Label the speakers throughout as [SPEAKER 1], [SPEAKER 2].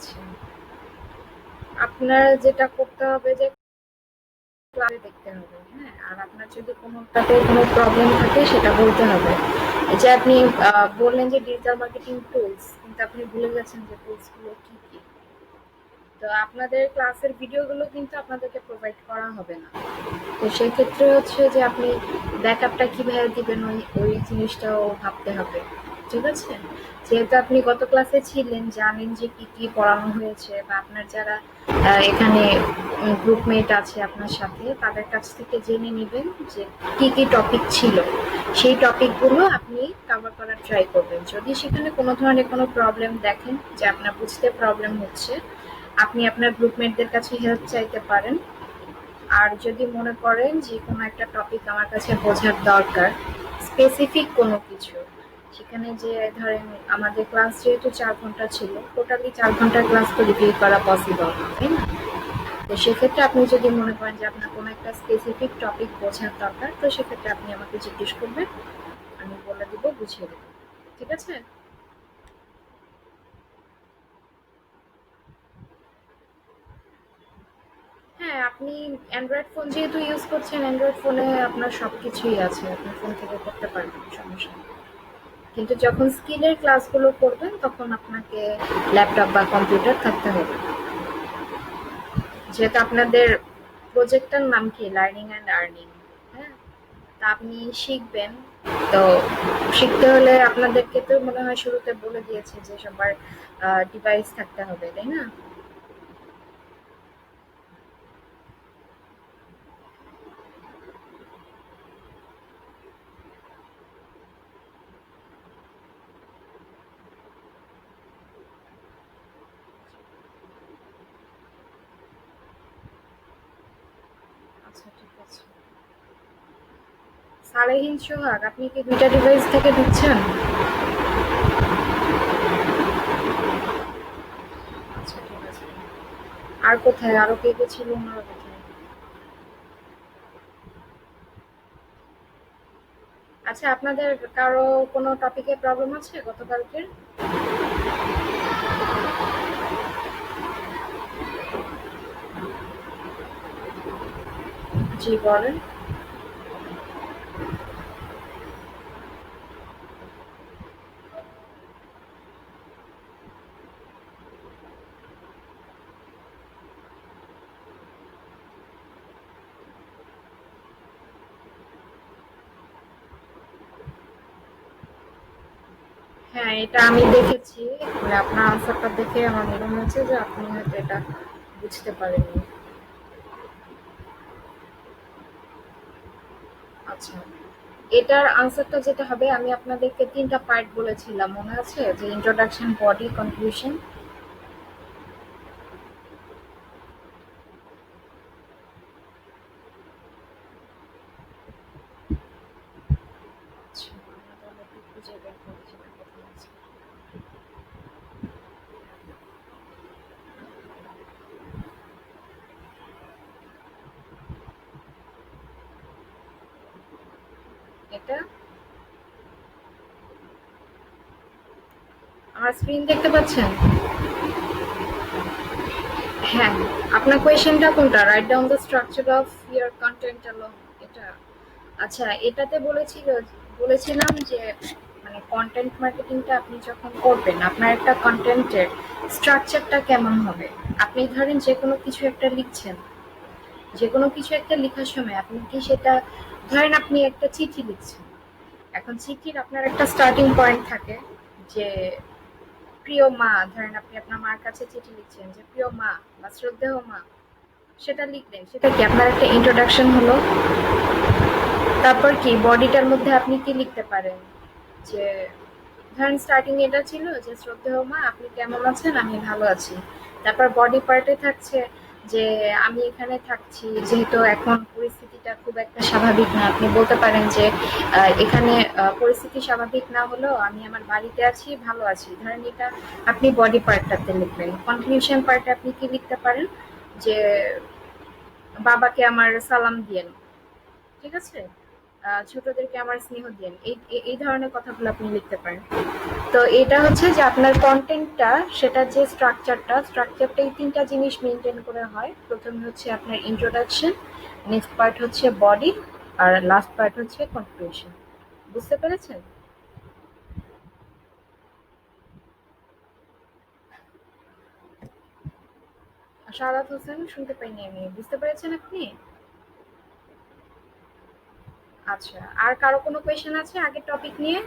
[SPEAKER 1] আচ্ছা, আপনার যেটা করতে হবে যে ক্লাসে দেখতে হবে, হ্যাঁ? আর আপনার যদি কোনোটাতে কোনো প্রবলেম থাকে সেটা বলতে হবে। এই যে আপনি বললেন যে ডিজিটাল মার্কেটিং টুলস, কিন্তু আপনি ভুলে গেছেন যে টুলস গুলো কি কি। তো আপনাদের ক্লাসের ভিডিওগুলো কিন্তু আপনাদেরকে প্রোভাইড করা হবে না। তো সেক্ষেত্রে হচ্ছে যে আপনি ব্যাকআপটা কিভাবে দিবেন ওই জিনিসটাও ভাবতে হবে। ঠিক আছে? যেহেতু আপনি গত ক্লাসে ছিলেন, জানেন যে কি কি পড়ানো হয়েছে, বা আপনার যারা এখানে গ্রুপমেট আছে আপনার সাথে, তাদের কাছ থেকে জেনে নিবেন যে কি কি টপিক ছিল। সেই টপিকগুলো আপনি কভার করার ট্রাই করবেন। যদি সেখানে কোনো ধরনের কোনো প্রবলেম দেখেন যে আপনার বুঝতে প্রবলেম হচ্ছে, আপনি আপনার গ্রুপমেটদের কাছে হেল্প চাইতে পারেন। আর যদি মনে করেন যে কোনো একটা টপিক আমার কাছে বোঝার দরকার, স্পেসিফিক কোনো কিছু, সেখানে যে ধরেন আমাদের ক্লাস যেহেতু ৪ ঘন্টা ছিল, টোটালি ৪ ঘন্টার ক্লাস তো রিভিউ করা পসিবল না, তাই না? তো সেক্ষেত্রে আপনি যদি মনে করেন যে আপনার কোনো একটা স্পেসিফিক টপিক বোঝার দরকার, তো সেক্ষেত্রে আপনি আমাকে জিজ্ঞেস করবেন, আমি বলে দিব, বুঝিয়ে দেবো। ঠিক আছে? হ্যাঁ, আপনি অ্যান্ড্রয়েড ফোন যেহেতু ইউজ করছেন, অ্যান্ড্রয়েড ফোনে আপনার সবকিছুই আছে, আপনি ফোন থেকে করতে পারবেন, সমস্যা নেই। কিন্তু যখন স্কিলের ক্লাসগুলো করবেন তখন আপনাকে ল্যাপটপ বা কম্পিউটার থাকতে হবে। যেহেতু আপনাদের প্রজেক্টটার নাম কি, লার্নিং অ্যান্ড আর্নিং, হ্যাঁ? তা আপনি শিখবেন। তো শিখতে হলে আপনাদেরকে তো মনে হয় শুরুতে বলে দিয়েছে যে সবার ডিভাইস থাকতে হবে, তাই না? আচ্ছা, ঠিক আছে। সালেহীন সোহাগ, আপনি কি ২টা ডিভাইস থেকে দিচ্ছেন? আচ্ছা, ঠিক আছে। আর কোথায়, আরো কে কে ছিল, ওনারা কোথায়? আচ্ছা, আপনাদের কারো কোনো টপিকে প্রবলেম আছে গতকালকে? জি, বলেন। হ্যাঁ, এটা আমি দেখেছি। মানে আপনার আনসারটা দেখে আমার মনে হয়েছে যে আপনি হয়তো এটা বুঝতে পারেননি। আচ্ছা, এটার আনসারটা যেটা হবে, আমি আপনাদেরকে ৩টা পার্ট বলেছিলাম, মনে আছে? যে ইন্ট্রোডাকশন, বডি, কনক্লুশন। আচ্ছা, আমরা তাহলে একটু খুঁজে বের করি সেটা কোথায় আছে। এটা আমার স্ক্রিন দেখতে পাচ্ছেন? হ্যাঁ, আপনার কোয়েশ্চেনটা কোনটা? Write down the structure of year content along, এটা? আচ্ছা, এটাতে বলেছিলাম যে মানে কন্টেন্ট মার্কেটিংটা আপনি যখন করবেন, আপনার একটা কন্টেন্টের স্ট্রাকচারটা কেমন হবে? আপনি ধরেন যে কোনো কিছু একটা লিখছেন, যে কোনো কিছু একটা লেখার সময় আপনি কি সেটা, ধরেন আপনি একটা চিঠি লিখছেন। এখন চিঠির আপনার একটা স্টার্টিং পয়েন্ট থাকে যে প্রিয় মা, ধরেন আপনি আপনার মার কাছে চিঠি লিখছেন যে প্রিয় মা বা শ্রদ্ধেয় মা, সেটা লিখলেন, সেটা কি আপনার একটা ইন্ট্রোডাকশন হলো। তারপর কি বডিটার মধ্যে আপনি কি লিখতে পারেন, যে ধরেন স্টার্টিং এটা ছিল যে শ্রদ্ধেয় মা আপনি কেমন আছেন, আমি ভালো আছি। তারপর বডি পার্টে থাকছে যে আমি এখানে থাকছি, যেহেতু এখন পরিস্থিতিটা খুব একটা স্বাভাবিক না, আপনি বলতে পারেন যে এখানে পরিস্থিতি স্বাভাবিক না হলেও আমি আমার বাড়িতে আছি, ভালো আছি, ধরেন এটা আপনি বডি পার্টটাতে লিখবেন। কনক্লুশন পার্টে আপনি কি লিখতে পারেন, যে বাবাকে আমার সালাম দিয়েন, ঠিক আছে? ছোটদেরকে আমার স্নেহ দিয়েন, এই এই ধরনের কথাগুলো আপনি লিখতে পারেন। তো এটা হচ্ছে যে আপনার কনটেন্টটা, সেটার যে স্ট্রাকচারটা এই ৩ টা জিনিস মেইনটেইন করে হয়। ১ম এ হচ্ছে আপনার ইন্ট্রোডাকশন, নেক্সট পার্ট হচ্ছে বডি, আর লাস্ট পার্ট হচ্ছে কনক্লুশন। বুঝতে পেরেছেন? সারাত হোসেন, শুনতে পাইনি আমি। বুঝতে পেরেছেন আপনি? আচ্ছা। আর কারো কোনো কোয়েশ্চেন আছে আগের টপিক নিয়ে?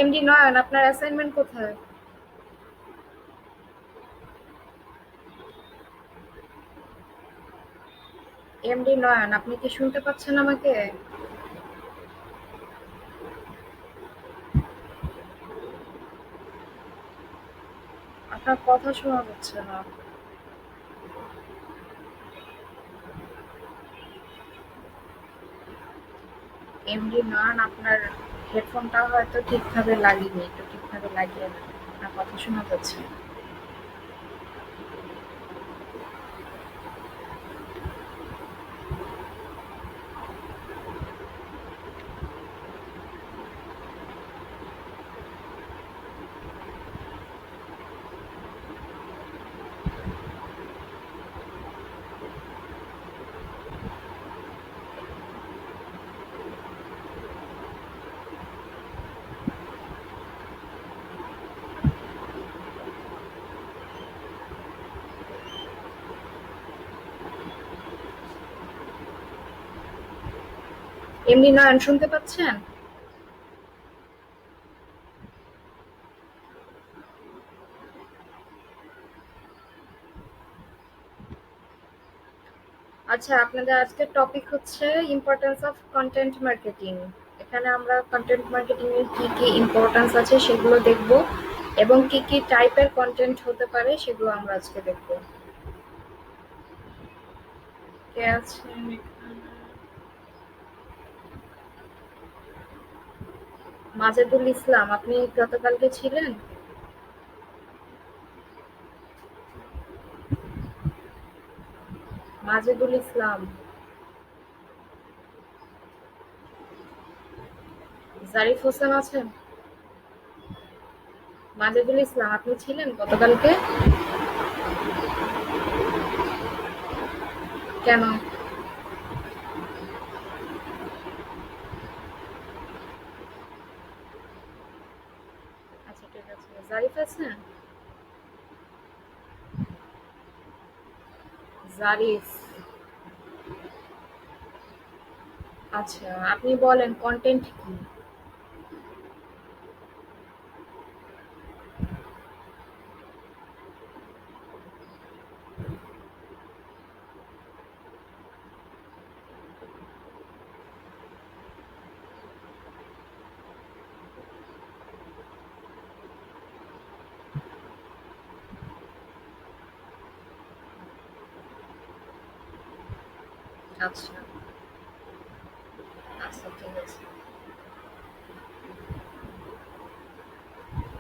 [SPEAKER 1] এমডি নয়ন, আপনার অ্যাসাইনমেন্ট কোথায়? এমডি নয়ন, আপনি কি শুনতে পাচ্ছেন আমাকে? আপনার কথা শোনা যাচ্ছে না। এমডি নয়ন, আপনার হেডফোনটা হয়তো ঠিকভাবে লাগেনি, একটু ঠিকভাবে লাগিয়ে নেন। আপনার কথা শোনা যাচ্ছে না। এমডি নয়ন, শুনতে পাচ্ছেন? আচ্ছা, আপনাদের আজকের টপিক হচ্ছে ইম্পর্টেন্স অফ কন্টেন্ট মার্কেটিং। এখানে আমরা কন্টেন্ট মার্কেটিং এর কি কি ইম্পর্টেন্স আছে সেগুলো দেখব, এবং কি কি টাইপের কন্টেন্ট হতে পারে সেগুলো আমরা আজকে দেখব। কে আছেন এখানে? মাজেদুল ইসলাম, আপনি গতকালকে ছিলেন? মাজেদুল ইসলাম। জারিফ হোসেন আছেন? মাজেদুল ইসলাম, আপনি ছিলেন গতকালকে? কেন? আচ্ছা, ঠিক আছে। জারিফ আছেন? জারিফ। আচ্ছা, আপনি বলেন কন্টেন্ট কি? আচ্ছা, আচ্ছা, ঠিক আছে।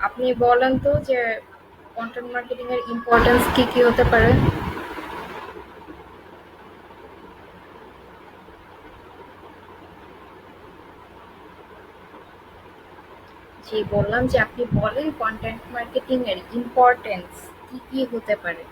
[SPEAKER 1] আপনি বলেন তো যে কন্টেন্ট মার্কেটিং এর ইম্পর্টেন্স কি কি হতে পারে? জি, বললাম যে আপনি বলেন কন্টেন্ট মার্কেটিং এর ইম্পর্টেন্স কি কি হতে পারে?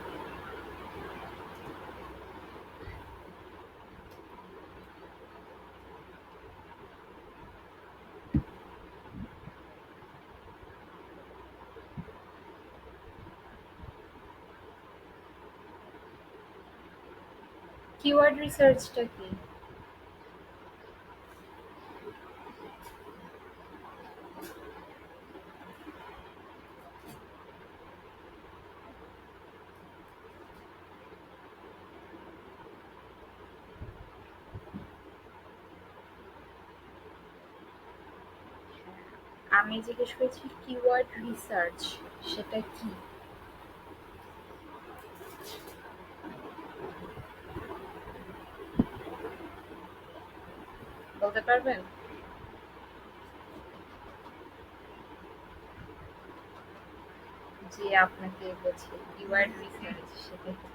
[SPEAKER 1] কিওয়ার্ড রিসার্চটা কি? আমি জিজ্ঞেস করেছি কিওয়ার্ড রিসার্চ, সেটা কি? বলতে পারবেন? জি, আপনাকে বলছি কিওয়ার্ড রিসার্চ সেটা কি?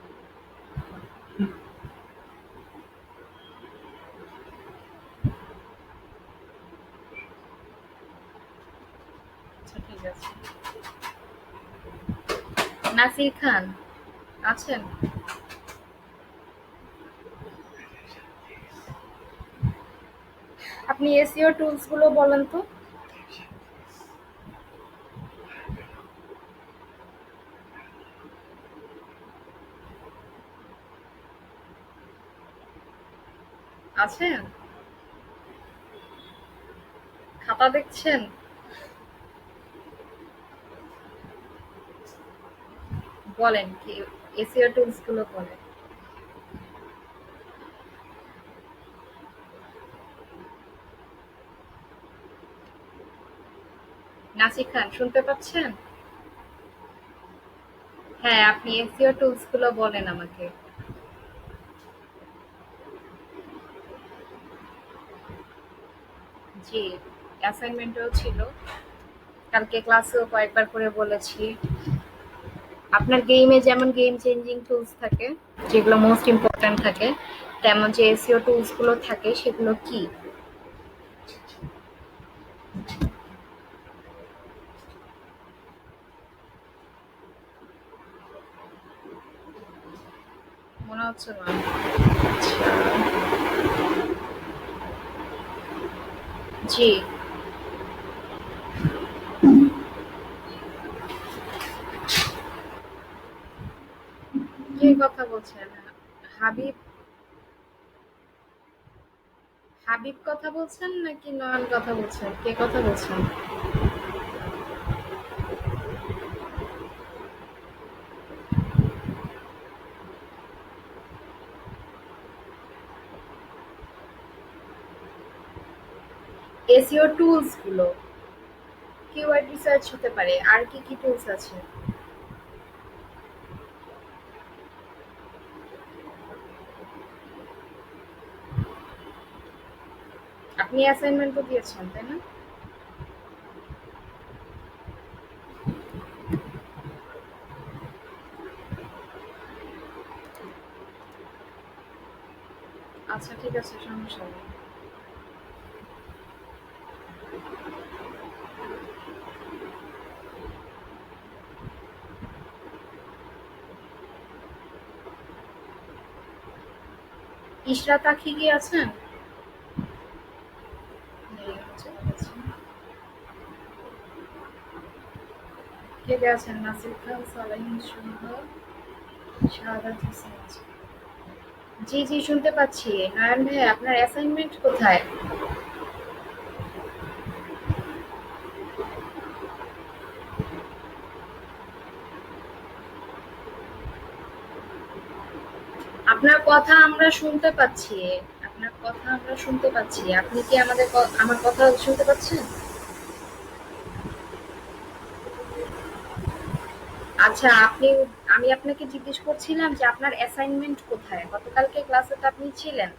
[SPEAKER 1] আচ্ছা ঠিক আছে। নাসির খান আছেন? আপনি এসইও টুলস গুলো বলেন তো। আছেন? খাতা দেখছেন? বলেন কি এসইও টুলস গুলো বলেন। নাসির খান শুনতে পাচ্ছেন? হ্যাঁ, আপনি এসইও টুলস গুলো বলেন আমাকে। জি, অ্যাসাইনমেন্টও ছিল। কালকে ক্লাসেও কয়েকবার করে বলেছি। আপনার গেমে যেমন গেম চেঞ্জিং টুলস থাকে, যেগুলো মোস্ট ইম্পর্ট্যান্ট থাকে, তেমন যে এসইও টুলস গুলো থাকে সেগুলো কি? মনে হচ্ছে না। আচ্ছা। জি। কে কথা বলছেন? হাবিব? হাবিব কথা বলছেন নাকি নয়ন কথা বলছেন? কে কথা বলছেন? এসইও টুলস গুলো কিওয়ার্ড রিসার্চ হতে পারে, আর কি কি টুলস আছে? আপনি অ্যাসাইনমেন্ট তো দিয়েছেন তাই না? আচ্ছা ঠিক আছে, সমস্যা নেই। ইশরাত আখি কি আছেন? নেই, আচ্ছা, ঠিক আছে। কে কে আছেন? নাসির খান, সালাহিন সুন্দর, শাহাদাত হোসেন আছে। জি জি শুনতে পাচ্ছি। নয়ন ভাই, আপনার অ্যাসাইনমেন্ট কোথায়? আপনার কথা আমরা শুনতে পাচ্ছি। আপনার কথা আমরা শুনতে পাচ্ছি। আপনি কি আমার কথা শুনতে পাচ্ছেন? আচ্ছা, আমি আপনাকে জিজ্ঞেস করছিলাম যে আপনার অ্যাসাইনমেন্ট কোথায়? গতকালকে ক্লাসে তো আপনি ছিলেন।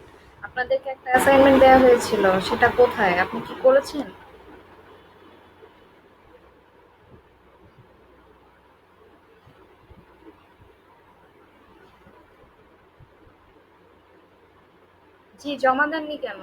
[SPEAKER 1] আপনাদেরকে একটা অ্যাসাইনমেন্ট দেওয়া হয়েছিল। সেটা কোথায়? আপনি কি করেছেন? জি, জমা দেননি কেন?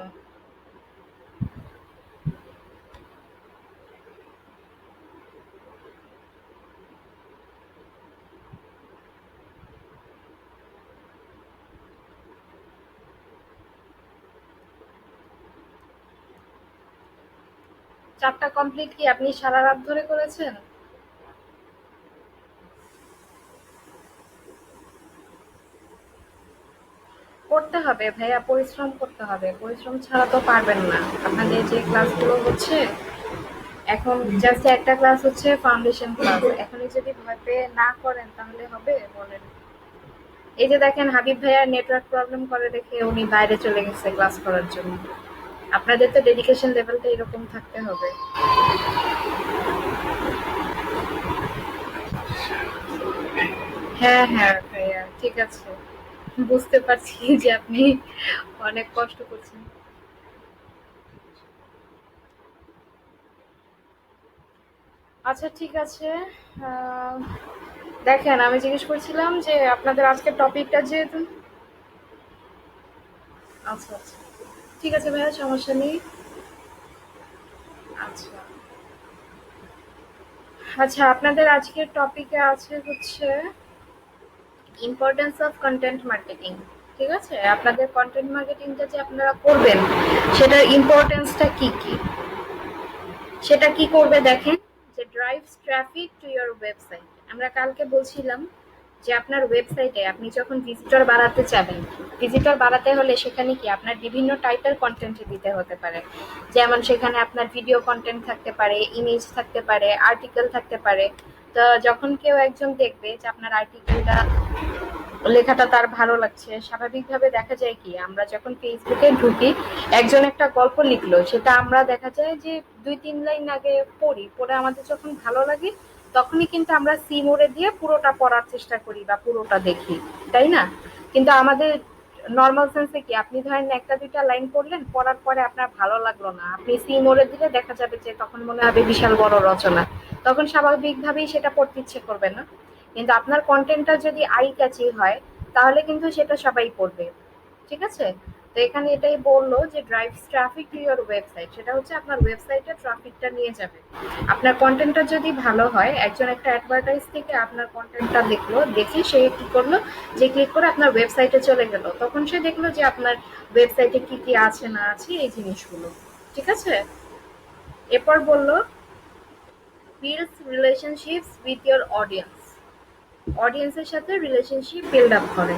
[SPEAKER 1] চারটা কমপ্লিট কি আপনি সারা রাত ধরে করেছেন? করতে হবে ভাইয়া, পরিশ্রম করতে হবে। পরিশ্রম ছাড়া তো পারবেন না। আপনাদের যে ক্লাসগুলো হচ্ছে, এখন জাস্ট একটা ক্লাস হচ্ছে ফাউন্ডেশন ক্লাস। এখনই যদি ভয় পেয়ে না করেন তাহলে হবে বলেন? এই যে দেখেন, হাবিব ভাইয়ার নেটওয়ার্ক প্রবলেম করে দেখে উনি বাইরে চলে গেছে ক্লাস করার জন্য। আপনাদের তো ডেডিকেশন লেভেলটা এরকম থাকতে হবে। হ্যাঁ হ্যাঁ ভাইয়া, ঠিক আছে। বুঝতে পারছি যে আপনি অনেক কষ্ট করছেন। আচ্ছা ঠিক আছে। আহ, দেখেন, আমি জিজ্ঞেস করছিলাম যে আপনাদের আজকের টপিকটা যেহেতু। আচ্ছা আচ্ছা, ঠিক আছে ভাইয়া, সমস্যা নেই। আচ্ছা আচ্ছা, আপনাদের আজকের টপিকে আছে হচ্ছে ইম্পর্টেন্স অফ কন্টেন্ট মার্কেটিং। ঠিক আছে, আপনাদের কন্টেন্ট মার্কেটিংটা যে আপনারা করবেন সেটার ইম্পর্টেন্সটা কি কি, সেটা কি করবে দেখেন। যে drives traffic to your website. আমরা কালকে বলছিলাম যে আপনার ওয়েবসাইটে আপনি যখন ভিজিটর বাড়াতে চাবেন, ভিজিটর বাড়াতে হলে সেখানে কি আপনার বিভিন্ন টাইপের কন্টেন্ট দিতে হতে পারে। যেমন সেখানে আপনার ভিডিও কন্টেন্ট থাকতে পারে, ইমেজ থাকতে পারে, আর্টিকেল থাকতে পারে। তো যখন কেউ একজন দেখবে যে আপনার আর্টিকেলটা, লেখাটা তার ভালো লাগছে, স্বাভাবিকভাবে দেখা যায় কি আমরা যখন ফেসবুকে ঢুকি, একজন একটা গল্প লিখলো, সেটা আমরা দেখা যায় যে ২-৩ লাইন আগে পড়ি, পড়ে আমাদের যখন ভালো লাগে তখনই কিন্তু আমরা সি মোড়ে দিয়ে পুরোটা পড়ার চেষ্টা করি বা পুরোটা দেখি, তাই না? কিন্তু আমাদের নর্মাল সেন্সে কি আপনি ধরেন ১টা ২টা লাইন পড়লেন, পড়ার পরে আপনার ভালো লাগলো না, আপনি সি মোড়ে দিলে দেখা যাবে যে তখন মনে হবে বিশাল বড় রচনা, তখন স্বাভাবিকভাবেই সেটা পড়তে ইচ্ছে করবে না। কিন্তু আপনার কন্টেন্টটা যদি আই ক্যাচি হয় তাহলে কিন্তু সেটা সবাই পড়বে। ঠিক আছে? তো এখানে এটাই বললো যে drives traffic to your website, সেটা হচ্ছে আপনার ওয়েবসাইটে ট্রাফিকটা নিয়ে যাবে। আপনার কন্টেন্টটা যদি ভালো হয়, একজন একটা অ্যাডভার্টাইজ থেকে আপনার কন্টেন্টটা দেখলো, দেখে সে কি করলো, যে ক্লিক করে আপনার ওয়েবসাইটে চলে গেল, তখন সে দেখলো যে আপনার ওয়েবসাইটে কি কি আছে না আছে এই জিনিসগুলো। ঠিক আছে? এরপর বললো builds relationships with your audience. অডিয়েন্সের সাথে রিলেশনশিপ বিল্ড আপ করে।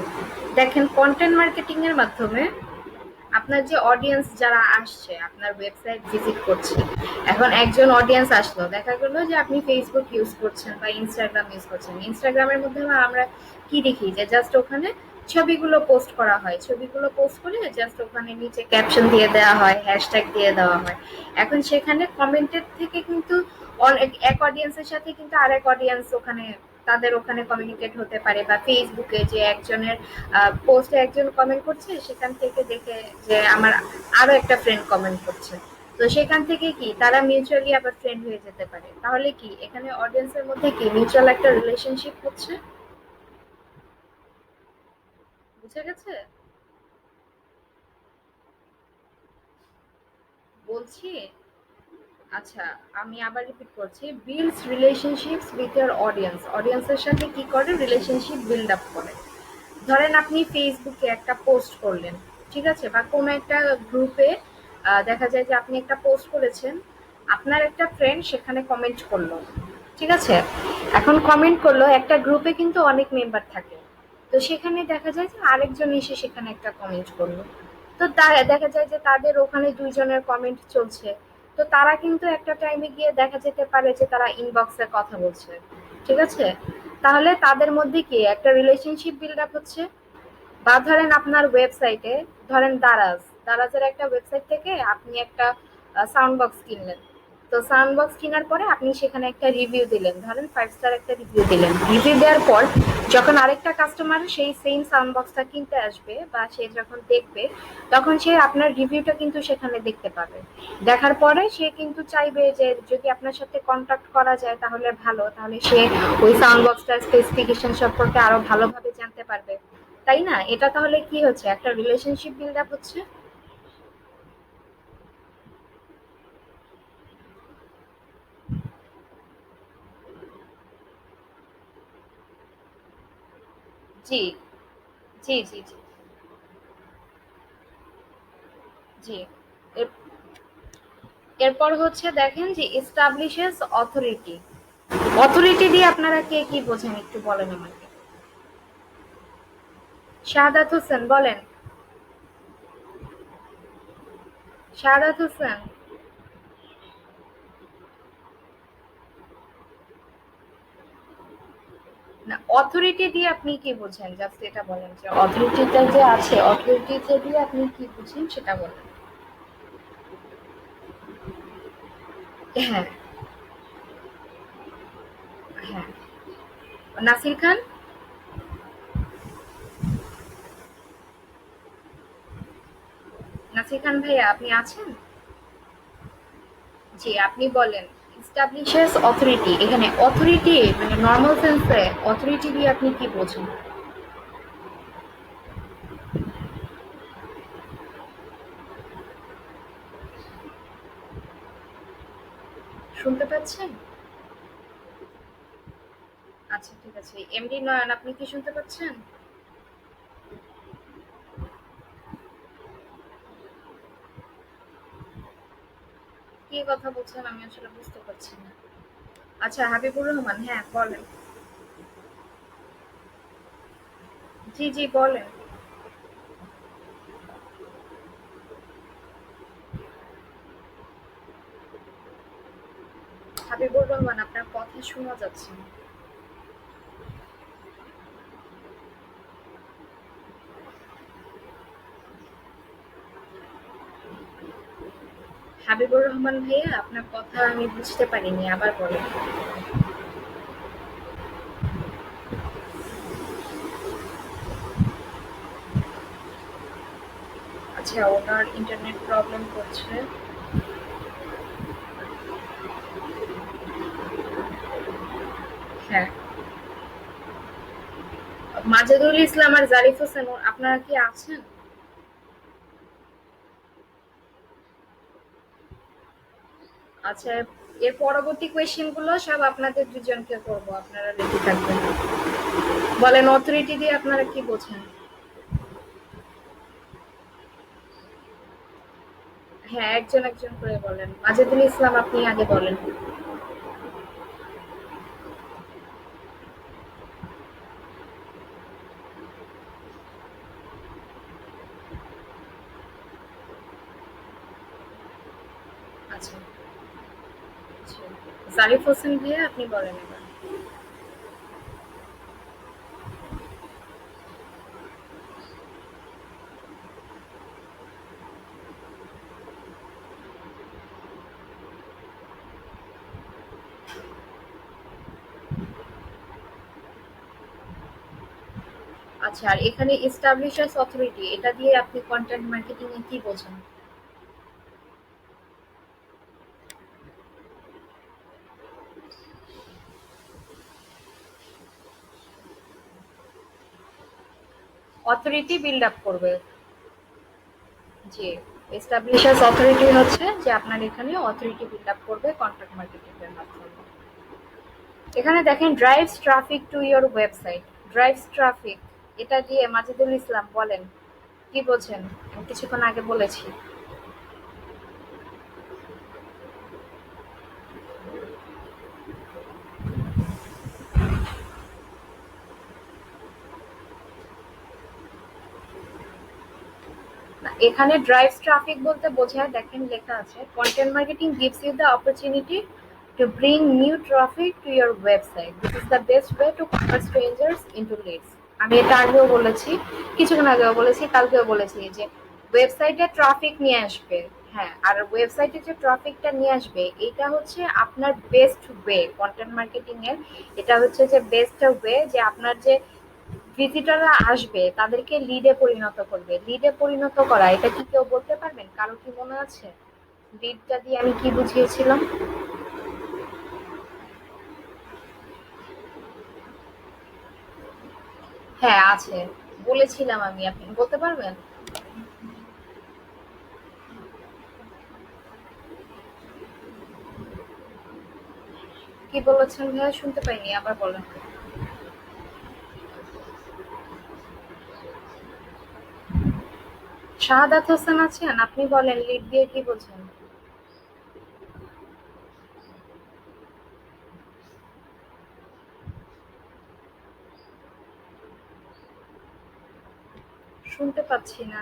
[SPEAKER 1] দেখেন, কন্টেন্ট মার্কেটিং এর মাধ্যমে আপনার যে অডিয়েন্স যারা আসছে আপনার ওয়েবসাইট ভিজিট করছে, এখন একজন অডিয়েন্স আসলো, দেখা গেলো যে আপনি ফেসবুক ইউজ করছেন বা ইনস্টাগ্রাম ইউজ করছেন, ইনস্টাগ্রামের মধ্যে আমরা কি দেখি যে জাস্ট ওখানে ছবিগুলো পোস্ট করা হয়, ছবিগুলো পোস্ট করে জাস্ট ওখানে নিচে ক্যাপশন দিয়ে দেওয়া হয়, হ্যাশট্যাগ দিয়ে দেওয়া হয়। এখন সেখানে কমেন্টের থেকে কিন্তু এক অডিয়েন্সের সাথে কিন্তু আরেক অডিয়েন্স ওখানে, তাদের ওখানে কমিউনিকেট হতে পারে, বা ফেসবুকে যে একজনের পোস্টে একজন কমেন্ট করছে, সেখান থেকে দেখে যে আমার আরো একটা ফ্রেন্ড কমেন্ট করছে, তো সেখান থেকে কি তারা মিউচুয়ালি আবার ফ্রেন্ড হয়ে যেতে পারে। তাহলে কি এখানে অডিয়েন্সের মধ্যে কি মিউচুয়াল একটা রিলেশনশিপ হচ্ছে। বুঝে গেছে? বলছি। আচ্ছা, আমি আবার রিপিট করছি, builds relationships with year audience. অডিয়েন্সের সাথে কি করে রিলেশনশিপ বিল্ড আপ করে। ধরেন আপনি ফেসবুকে একটা পোস্ট করলেন, ঠিক আছে, বা কোনো একটা গ্রুপে দেখা যায় যে আপনি একটা পোস্ট করেছেন, আপনার একটা ফ্রেন্ড সেখানে কমেন্ট করলো, ঠিক আছে। এখন কমেন্ট করলো, একটা গ্রুপে কিন্তু অনেক মেম্বার থাকে, তো সেখানে দেখা যায় যে আরেকজন এসে সেখানে একটা কমেন্ট করলো, তো দেখা যায় যে তাদের ওখানে দুইজনের কমেন্ট চলছে, তো তারা কিন্তু একটা টাইমে গিয়ে দেখা যেতে পারে যে তারা ইনবক্সে কথা বলছে, ঠিক আছে। তাহলে তাদের মধ্যে কি একটা রিলেশনশিপ বিল্ড আপ হচ্ছে। বা ধরেন আপনার ওয়েবসাইটে, ধরেন দারাজের একটা ওয়েবসাইট থেকে আপনি একটা সাউন্ড বক্স কিনলেন, তো সাউন্ড বক্স কেনার পরে আপনি সেখানে একটা রিভিউ দিলেন, ধরেন 5 স্টার একটা রিভিউ দিলেন, রিভিউ দেওয়ার পর যখন আরেকটা কাস্টমার সেই সেম সাউন্ড বক্সটা কিনতে আসবে বা সে যখন দেখবে, তখন সে আপনার রিভিউটা কিন্তু সেখানে দেখতে পাবে। দেখার পরে সে কিন্তু চাইবে যে যদি আপনার সাথে কন্ট্যাক্ট করা যায় তাহলে ভালো, তাহলে সে ওই সাউন্ড বক্সটার স্পেসিফিকেশন সম্পর্কে আরো ভালোভাবে জানতে পারবে, তাই না? এটা তাহলে কি হচ্ছে, একটা রিলেশনশিপ বিল্ড আপ হচ্ছে। জি, জি, জি, জি, জি। এর- এরপর হচ্ছে দেখেন যে এস্টাবলিশেস অথরিটি। অথরিটি দিয়ে আপনারা কে কি বোঝেন একটু বলেন আমাকে। শাহাদাত হোসেন বলেন। শাহাদাত হোসেন। না, অথরিটি দিয়ে আপনি কি বোঝেন, জাস্ট এটা বলেন যে অথরিটিটা যে আছে, অথরিটিটা দিয়ে আপনি কি বুঝেন সেটা বলেন। হ্যাঁ, হ্যাঁ। নাসির খান। নাসির খান ভাইয়া আপনি আছেন? জি, আপনি বলেন। এস্টাবলিশেস অথরিটি, এখানে অথরিটি মানে নর্মাল সেন্সে অথরিটি দিয়ে আপনি কি বোঝেন? শুনতে পাচ্ছেন? আচ্ছা ঠিক আছে, এমডি নয়ন আপনি কি শুনতে পাচ্ছেন? কি কথা বলছেন আমি আসলে বুঝতে পারছি না। আচ্ছা হাবিবুর রহমান, হ্যাঁ বলেন। জি জি বলেন। হাবিবুর রহমান, আপনার কথা শোনা যাচ্ছে না। হাবিবুর রহমান ভাইয়া, আপনার কথা আমি বুঝতে পারিনি, আবার বলেন। আচ্ছা, ওনার ইন্টারনেট প্রবলেম করছে। হ্যাঁ, মাজেদুল ইসলাম আর জারিফ হোসেন আপনারা কি আছেন? আচ্ছা, এর পরবর্তী কোয়েশ্চেন গুলো সব আপনাদের দুজনকে করব, আপনারা রেডি থাকবেন। বলেন, অথরিটি দিয়ে আপনারা কি বোঝেন? হ্যাঁ, একজন একজন করে বলেন। মাজেদুল ইসলাম, আপনি আগে বলেন। আচ্ছা, আচ্ছা। জারিফ হোসেন ভাইয়া, আপনি বলেন এবার। আচ্ছা, আর এখানে এস্টাবলিশার্স অথরিটি, এটা দিয়ে আপনি কন্টেন্ট মার্কেটিং এ কি বোঝেন? অথরিটি বিল্ড আপ করবে। জি, এস্টাবলিশার্স অথরিটি হচ্ছে যে আপনার এখানে অথরিটি বিল্ড আপ করবে কন্টেন্ট মার্কেটিং এর মাধ্যমে। এখানে দেখেন, drives traffic to your website. Drives traffic, এটা দিয়ে মাজেদুল ইসলাম বলেন কি বোঝেন? আমি কিছুক্ষণ আগে বলেছি। না, এখানে ড্রাইভস ট্রাফিক বলতে বোঝায়, দেখেন লেখা আছে, content marketing gives you the opportunity to bring new traffic to your website. This is the best way to convert strangers into leads. আমি এটা আগেও বলেছি, কিছুক্ষণ আগেও বলেছি, কালকেও বলেছি যে ওয়েবসাইটে ট্রাফিক নিয়ে আসবে। হ্যাঁ, আর ওয়েবসাইটে যে ট্রাফিকটা নিয়ে আসবে এটা হচ্ছে আপনার বেস্ট ওয়ে কন্টেন্ট মার্কেটিং এর। এটা হচ্ছে যে বেস্ট ওয়ে যে আপনার যে ভিজিটররা আসবে তাদেরকে লিডে পরিণত করবে। লিডে পরিণত করা, এটা কি কেউ বলতে পারবেন? কারো কি মনে আছে লিডটা দিয়ে আমি কি বুঝিয়েছিলাম? হ্যাঁ আছে, বলেছিলাম আমি, আপনি বলতে পারবেন? কি বলেছেন ভাইয়া, শুনতে পাইনি, আবার বলেন। শাহাদাত হোসেন আছেন, আপনি বলেন লিড দিয়ে কি বোঝেন? শুনতে পাচ্ছি না।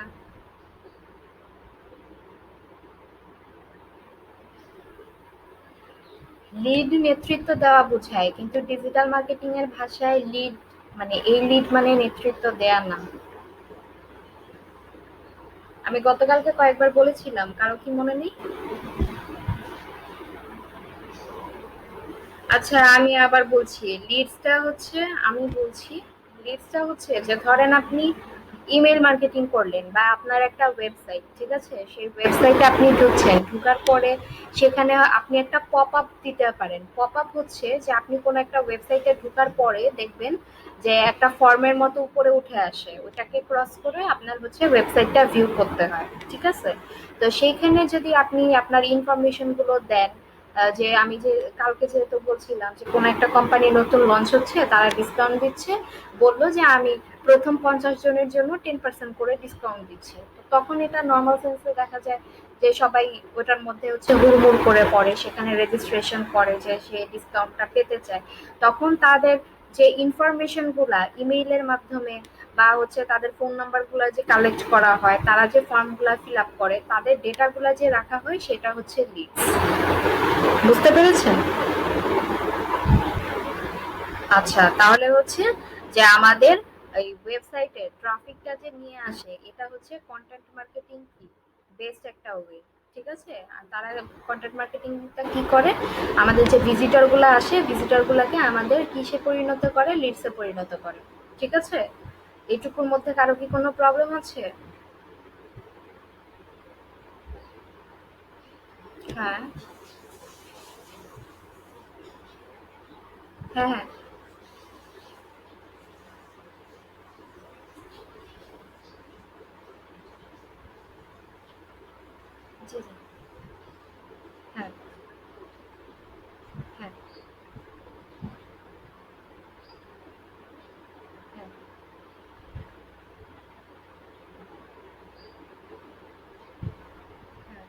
[SPEAKER 1] লিড নেতৃত্ব দেওয়া বোঝায়, কিন্তু ডিজিটাল মার্কেটিং এর ভাষায় লিড মানে এই লিড মানে নেতৃত্ব দেয়া না। আমি গতকালকে কয়েকবার বলেছিলাম, কারো কি মনে নেই? আচ্ছা আমি আবার বলছি, লিডসটা হচ্ছে, আমি বলছি, লিডসটা হচ্ছে যে ধরেন আপনি ইমেল মার্কেটিং করলেন বা আপনার একটা ওয়েবসাইট, ঠিক আছে, সেই ওয়েবসাইটে আপনি ঢুকছেন, ঢুকার পরে সেখানে আপনি একটা পপ আপ দিতে পারেন। পপ আপ হচ্ছে যে আপনি কোনো একটা ওয়েবসাইটে ঢুকার পরে দেখবেন যে একটা ফর্মের মতো উপরে উঠে আসে, ওটাকে ক্রস করে আপনার হচ্ছে ওয়েবসাইটটা ভিউ করতে হয়, ঠিক আছে। তো সেইখানে যদি আপনি আপনার ইনফরমেশন গুলো দেন, যে আমি যে কালকে যেহেতু বলছিলাম যে কোনো একটা কোম্পানি নতুন লঞ্চ হচ্ছে, তারা ডিসকাউন্ট দিচ্ছে, বললো যে আমি প্রথম 50 জনের জন্য 10% করে ডিসকাউন্ট দিচ্ছে। তো তখন এটা নর্মাল সেন্সে দেখা যায় যে সবাই ওটার মধ্যে হচ্ছে হুড়মুড় করে পড়ে, সেখানে রেজিস্ট্রেশন করে যে সে ডিসকাউন্টটা পেতে চায়। তখন তাদের যে ইনফরমেশন গুলা ইমেইলের মাধ্যমে বা হচ্ছে তাদের ফোন নাম্বার গুলা যে কালেক্ট করা হয়, তারা যে ফর্ম গুলা ফিল আপ করে, তাদের ডেটা গুলা যে রাখা হয় সেটা হচ্ছে লিডস। বুঝতে পেরেছেন? আচ্ছা, তাহলে হচ্ছে যে আমাদের এই ওয়েবসাইটে ট্রাফিকটা যে নিয়ে আসে, এটা হচ্ছে কন্টেন্ট মার্কেটিং কি বেস্ট একটা ওয়ে। ঠিক আছে? আর তারা কন্টেন্ট মার্কেটিংটা কি করে, আমাদের যে ভিজিটর গুলা আসে, ভিজিটর গুলাকে আমাদের কিসে পরিণত করে, লিডসে পরিণত করে। ঠিক আছে? এইটুকুর মধ্যে কারো কি কোনো প্রবলেম আছে? হ্যাঁ, হ্যাঁ, হ্যাঁ। জি, জি। হ্যাঁ, হ্যাঁ, হ্যাঁ, হ্যাঁ।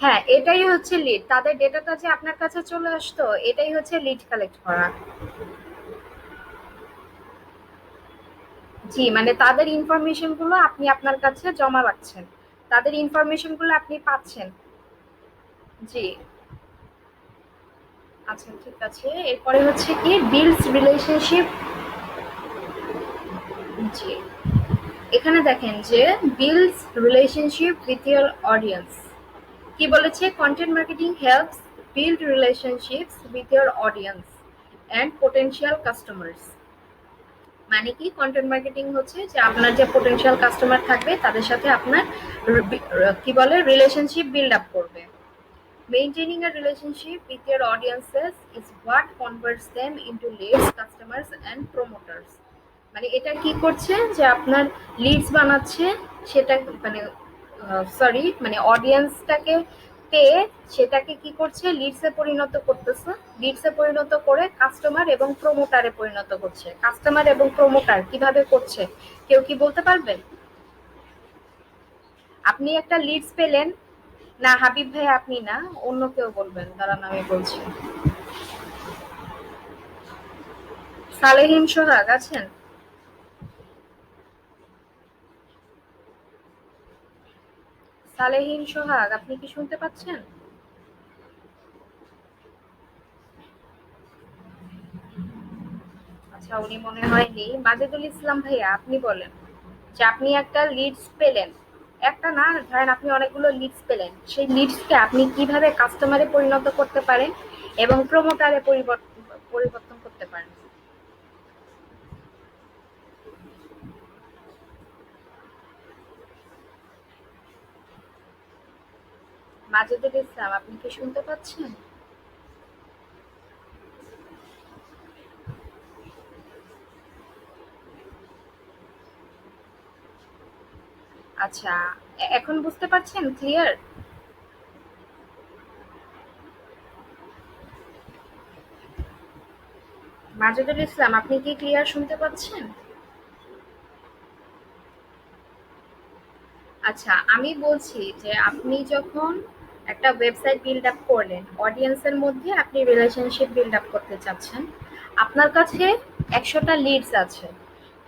[SPEAKER 1] হ্যাঁ, এটাই হচ্ছে লিড। তাদের ডেটাটা যে আপনার কাছে চলে আসতো, এটাই হচ্ছে লিড কালেক্ট করা। জি, মানে তাদের ইনফরমেশন গুলো আপনি আপনার কাছে জমা রাখছেন। তাদের ইনফরমেশন গুলো আপনি পাচ্ছেন। জি, আচ্ছা ঠিক আছে। এরপরে হচ্ছে কি বিল্ডস রিলেশনশিপ। জি, এখানে দেখেন যে builds relationship with your audience. কি বলেছে, content marketing helps build relationships with your audience and potential customers. মানে কি, কন্টেন্ট মার্কেটিং হচ্ছে যে আপনার যে পোটেনশিয়াল কাস্টমার থাকবে তাদের সাথে আপনার কি বলে রিলেশনশিপ বিল্ড আপ করবে। Maintaining a relationship with your audiences is what converts them into leads, customers and promoters. মানে এটা কি করছে যে আপনার লিডস বানাচ্ছে, সেটা মানে সরি মানে অডিয়েন্সটাকে পেয়ে সেটাকে কি করছে, লিডসে পরিণত করতেছে। লিডসে পরিণত করে কাস্টমার এবং প্রমোটারে পরিণত করছে। কাস্টমার এবং প্রমোটার কিভাবে করছে, কেউ কি বলতে পারবেন? আপনি একটা লিডস পেলেন, না হাবিব ভাই আপনি না, অন্য কেউ বলবেন, দাঁড়ান আমি বলছি। সালেহীন সোহাগ আছেন? সালেহীন সোহাগ, আপনি কি শুনতে পাচ্ছেন? আচ্ছা, উনি মনে হয় নেই। মাজেদুল ইসলাম ভাইয়া, আপনি বলেন যে আপনি একটা লিডস পেলেন, একটা না, ধরেন আপনি অনেকগুলো লিডস পেলেন, সেই লিডসকে আপনি কিভাবে কাস্টমারে পরিণত করতে পারেন এবং প্রমোটারে পরিবর্তন করতে পারেন। মাজেদুল ইসলাম, আপনি কি শুনতে পাচ্ছেন? আচ্ছা, এখন বুঝতে পারছেন ক্লিয়ার? মাজেদুল ইসলাম, আপনি কি ক্লিয়ার শুনতে পাচ্ছেন? আচ্ছা, আমি বলছি যে আপনি যখন একটা ওয়েবসাইট বিল্ড আপ করলেন, অডিয়েন্সের মধ্যে আপনি রিলেশনশিপ বিল্ড আপ করতে চাচ্ছেন। আপনার কাছে ১০০টা লিডস আছে।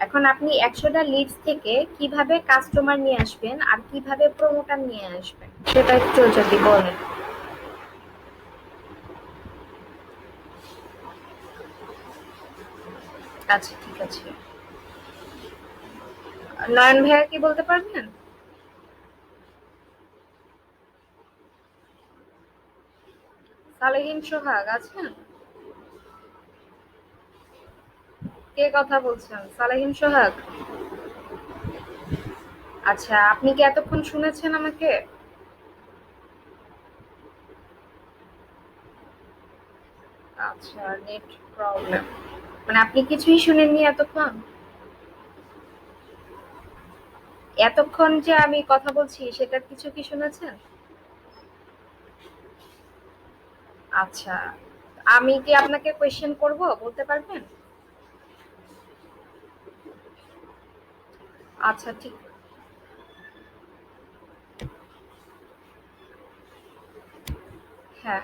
[SPEAKER 1] এখন আপনি ১০০টা লিডস থেকে কিভাবে কাস্টমার নিয়ে আসবেন আর কিভাবে প্রমোটার নিয়ে আসবেন সেটা একটু যদি বলেন। আচ্ছা ঠিক আছে। নয়ন ভাইয়া কি বলতে পারবেন? সালেহীন সোহাগ আছেন? কে কথা বলছেন, সালেহীন সোহাগ? আচ্ছা, আপনি কি এতক্ষণ শুনেছেন আমাকে? আচ্ছা, নেট প্রবলেম। মানে আপনি কিছুই শুনেননি এতক্ষণ? এতক্ষণ যে আমি কথা বলছি সেটার কিছু কি শুনেছেন? আচ্ছা, আমি কি আপনাকে কোয়েশ্চেন করব, বলতে পারবেন? আচ্ছা ঠিক, হ্যাঁ।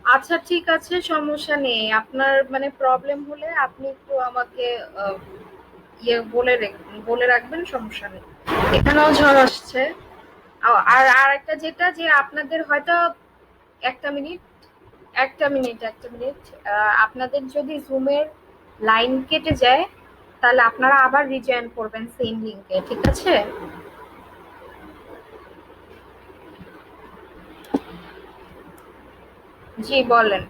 [SPEAKER 1] আচ্ছা ঠিক আছে, সমস্যা নেই। আপনার মানে প্রবলেম হলে আপনি একটু আমাকে আহ, বলে রাখবেন, সমস্যা নেই। এখানেও ঝড় আসছে। আর আর একটা যেটা যে আপনাদের হয়তো একটা মিনিট, একটা মিনিট, আপনাদের যদি জুমের লাইন কেটে যায় তাহলে আপনারা আবার রিজয়েন করবেন সেম লিংকে, ঠিক আছে? জি বলেন।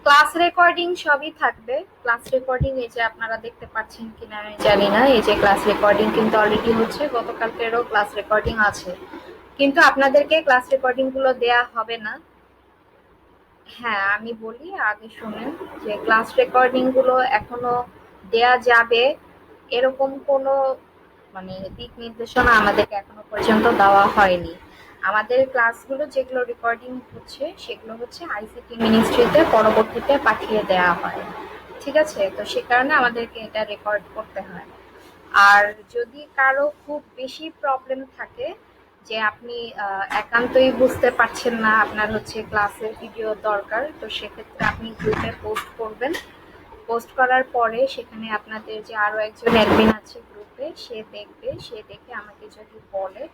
[SPEAKER 1] ক্লাস রেকর্ডিং সবই থাকবে। ক্লাস রেকর্ডিং এই যে আপনারা দেখতে পাচ্ছেন কিনা আমি জানি না, এই যে ক্লাস রেকর্ডিং কিন্তু অলরেডি হচ্ছে, গতকালকেরও ক্লাস রেকর্ডিং আছে। কিন্তু আপনাদেরকে ক্লাস রেকর্ডিং গুলো দেয়া হবে না। হ্যাঁ, আমি বলি আগে শুনেন, যে ক্লাস রেকর্ডিং গুলো এখনো দেয়া যাবে এরকম কোনো মানে দিক নির্দেশনা আমাদেরকে এখনো পর্যন্ত দেওয়া হয়নি। আমাদের ক্লাসগুলো যেগুলো রেকর্ডিং হচ্ছে সেগুলো হচ্ছে আইসিটি মিনিস্ট্রিতে পরবর্তীতে পাঠিয়ে দেওয়া হয়। ঠিক আছে? তো সে কারণে আমাদেরকে এটা রেকর্ড করতে হয়। আর যদি কারো খুব বেশি প্রবলেম থাকে যে আপনি একান্তই বুঝতে পারছেন না, আপনার হচ্ছে ক্লাসের ভিডিও দরকার, তো সেক্ষেত্রে আপনি গ্রুপে পোস্ট করবেন। পোস্ট করার পরে সেখানে আপনাদের যে আরো একজন অ্যাডমিন আছে গ্রুপে, সে দেখবে, সে দেখে আমাকে যদি বলে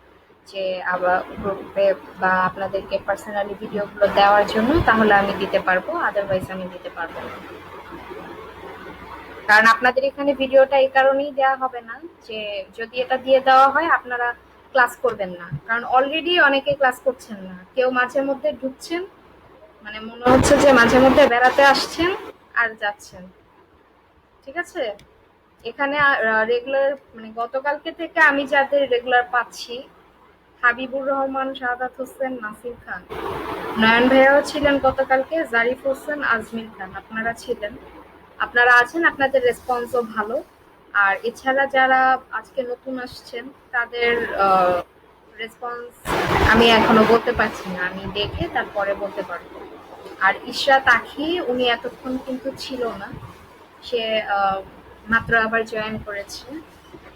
[SPEAKER 1] যে আবার গ্রুপে বা আপনাদেরকে পার্সোনালি ভিডিওগুলো দেওয়ার জন্য, তাহলে আমি দিতে পারবো, আদারওয়াইজ আমি দিতে পারবো না। কারণ আপনাদের এখানে ভিডিওটা এই কারণেই দেওয়া হবে না যে যদি এটা দিয়ে দেওয়া হয় আপনারা ক্লাস করবেন না, কারণ অলরেডি অনেকে ক্লাস করছেন না, কেউ মাঝে মধ্যে ঢুকছেন, মানে মনে হচ্ছে যে মাঝে মধ্যে বেড়াতে আসছেন আর যাচ্ছেন। ঠিক আছে? এখানে রেগুলার মানে গতকালকে থেকে আমি যাদের রেগুলার পাচ্ছি, হাবিবুর রহমান, শাহাদাত হোসেন, নাসির খান, নয়ন ভাইয়াও ছিলেন গতকালকে, জারিফ হোসেন, আজমির খান, আপনারা ছিলেন। আপনারা আছেন, আপনাদের রেসপন্সও ভালো। আর এছাড়া যারা আজকে নতুন আসছেন তাদের রেসপন্স আমি এখনো বলতে পারছি না, আমি দেখে তারপরে বলতে পারবো। আর ইশরাত আখি, উনি এতক্ষণ কিন্তু ছিল না, সে মাত্র আবার জয়েন করেছে।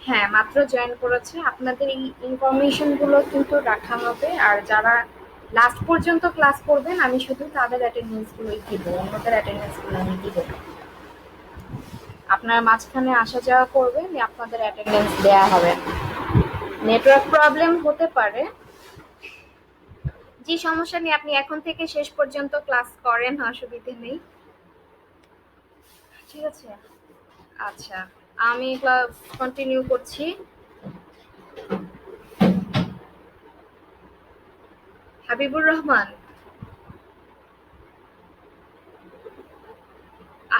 [SPEAKER 1] হ্যাঁ, মাত্র জয়েন করেছে। আপনাদের এই ইনফরমেশন গুলো কিন্তু রাখা হবে, আর যারা লাস্ট পর্যন্ত ক্লাস করবেন আমি শুধু তাদের অ্যাটেন্ডেন্স গুলোই দিব, অন্যদের অ্যাটেন্ডেন্স গুলো আমি দিব না। আপনারা মাঝখানে আসা যাওয়া করবেন, আপনাদের অ্যাটেন্ডেন্স দেয়া হবে না। নেটওয়ার্ক প্রবলেম হতে পারে। জি সমস্যা নেই, আপনি এখন থেকে শেষ পর্যন্ত ক্লাস করেন, অসুবিধে নেই। ঠিক আছে? আচ্ছা, আমি ক্লাস কন্টিনিউ করছি। হাবিবুর রহমান,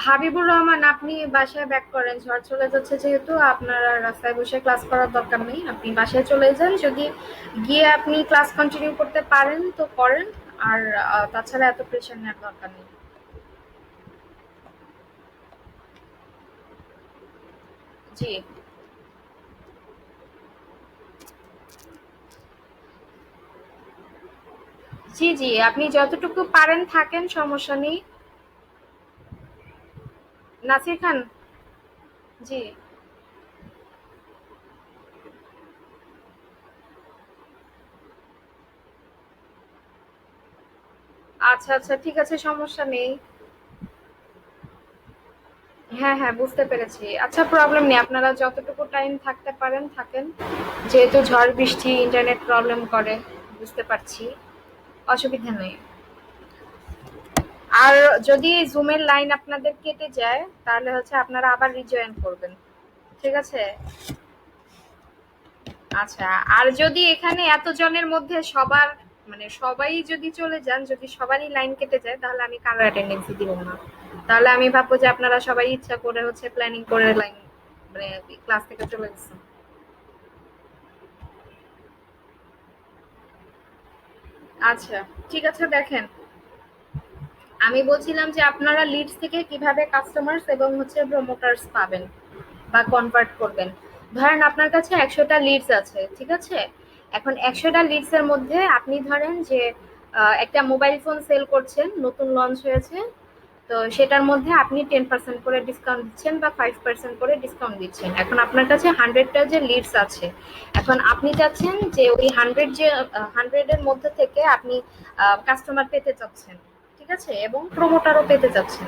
[SPEAKER 1] হাবিবুর রহমান, আপনি বাসায় ব্যাক করেন, ঝড় চলে যাচ্ছে যেহেতু আপনার আর রাস্তায় বসে ক্লাস করার দরকার নেই, আপনি বাসায় চলে যান। যদি গিয়ে আপনি ক্লাস কন্টিনিউ করতে পারেন তো করেন, আর তাছাড়া এত প্রেশার নেওয়ার দরকার নেই। জি, জি, জি, আপনি যতটুকু পারেন থাকেন, সমস্যা নেই। নাসির খান, জি, আচ্ছা আচ্ছা ঠিক আছে, সমস্যা নেই। হ্যাঁ হ্যাঁ, বুঝতে পেরেছি। আচ্ছা, প্রবলেম নেই, আপনারা যতটুকু টাইম থাকতে পারেন থাকেন। যেহেতু ঝড় বৃষ্টি ইন্টারনেট প্রবলেম করে, বুঝতে পারছি, অসুবিধা নেই। আর যদি জুমের লাইন আপনাদের কেটে যায় তাহলে হচ্ছে আপনারা আবার রিজয়েন করবেন। ঠিক আছে? আচ্ছা, আর যদি এখানে এত জনের মধ্যে সবার মানে সবাই যদি চলে যান, যদি সবারই লাইন কেটে যায় তাহলে আমি কারো অ্যাটেন্ডেন্স দিব না। তাহলে আমি ভাববো যে আপনারা সবাই ইচ্ছা করে হচ্ছে প্ল্যানিং করে লাইন মানে ক্লাস থেকে চলে গেছেন। আচ্ছা, ঠিক আছে, দেখেন, আমি বলছিলাম যে আপনারা লিডস থেকে কিভাবে কাস্টমার্স এবং হচ্ছে প্রমোটার্স পাবেন বা কনভার্ট করবেন। ধরেন আপনার কাছে 100টা লিডস আছে, ঠিক আছে? এখন 100টা লিডস এর মধ্যে আপনি ধরেন যে একটা মোবাইল ফোন সেল করছেন, নতুন লঞ্চ হয়েছে। তো সেটার মধ্যে আপনি 10% করে ডিসকাউন্ট দিচ্ছেন বা 5% করে ডিসকাউন্ট দিচ্ছেন। এখন আপনার কাছে 100টা যে লিডস আছে, এখন আপনি চাচ্ছেন যে ওই 100 এর মধ্যে থেকে আপনি কাস্টমার পেতে চাচ্ছেন, ঠিক আছে? এবং প্রমোটারও পেতে চাচ্ছেন।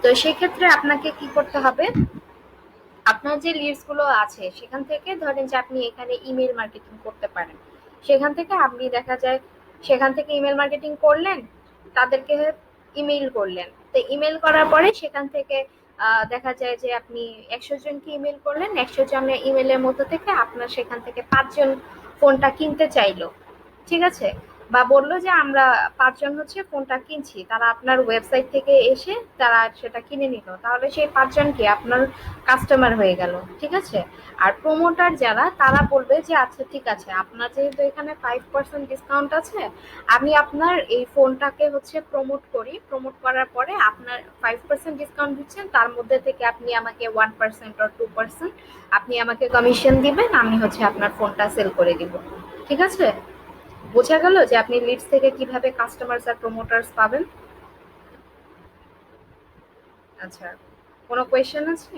[SPEAKER 1] তো সেক্ষেত্রে আপনাকে কি করতে হবে, আপনার যে লিডস গুলো আছে সেখান থেকে ধরেন যে আপনি এখানে ইমেল মার্কেটিং করতে পারেন। সেখান থেকে আপনি দেখা যায় সেখান থেকে ইমেল মার্কেটিং করলেন, তাদেরকে ইমেইল করলেন। তো ইমেল করার পরে সেখান থেকে দেখা যায় যে আপনি 100 জনকে ইমেল করলেন, 100 জনের ইমেলের মধ্যে থেকে আপনার সেখান থেকে 5 জন ফোনটা কিনতে চাইলো, ঠিক আছে? বা বললো যে আমরা 5 জন হচ্ছে ফোনটা কিনছি, তারা আপনার ওয়েবসাইট থেকে এসে তারা সেটা কিনে নিল, তাহলে সেই 5 জন কি আপনার কাস্টমার হয়ে গেল, ঠিক আছে? আর প্রমোটার যারা তারা বলবে যে আচ্ছা ঠিক আছে, আপনার যেহেতু এখানে 5% ডিসকাউন্ট আছে, আমি আপনার এই ফোনটাকে হচ্ছে প্রমোট করি, প্রমোট করার পরে আপনার 5% ডিসকাউন্ট দিচ্ছেন, তার মধ্যে থেকে আপনি আমাকে 1% or 2% আপনি আমাকে কমিশন দিবেন, আমি হচ্ছে আপনার ফোনটা সেল করে দিব, ঠিক আছে? বোঝা গেল যে আপনি লিডস থেকে কিভাবে কাস্টমার্স আর প্রমোটার্স পাবেন। আচ্ছা, কোনো কোয়েশ্চেন আছে?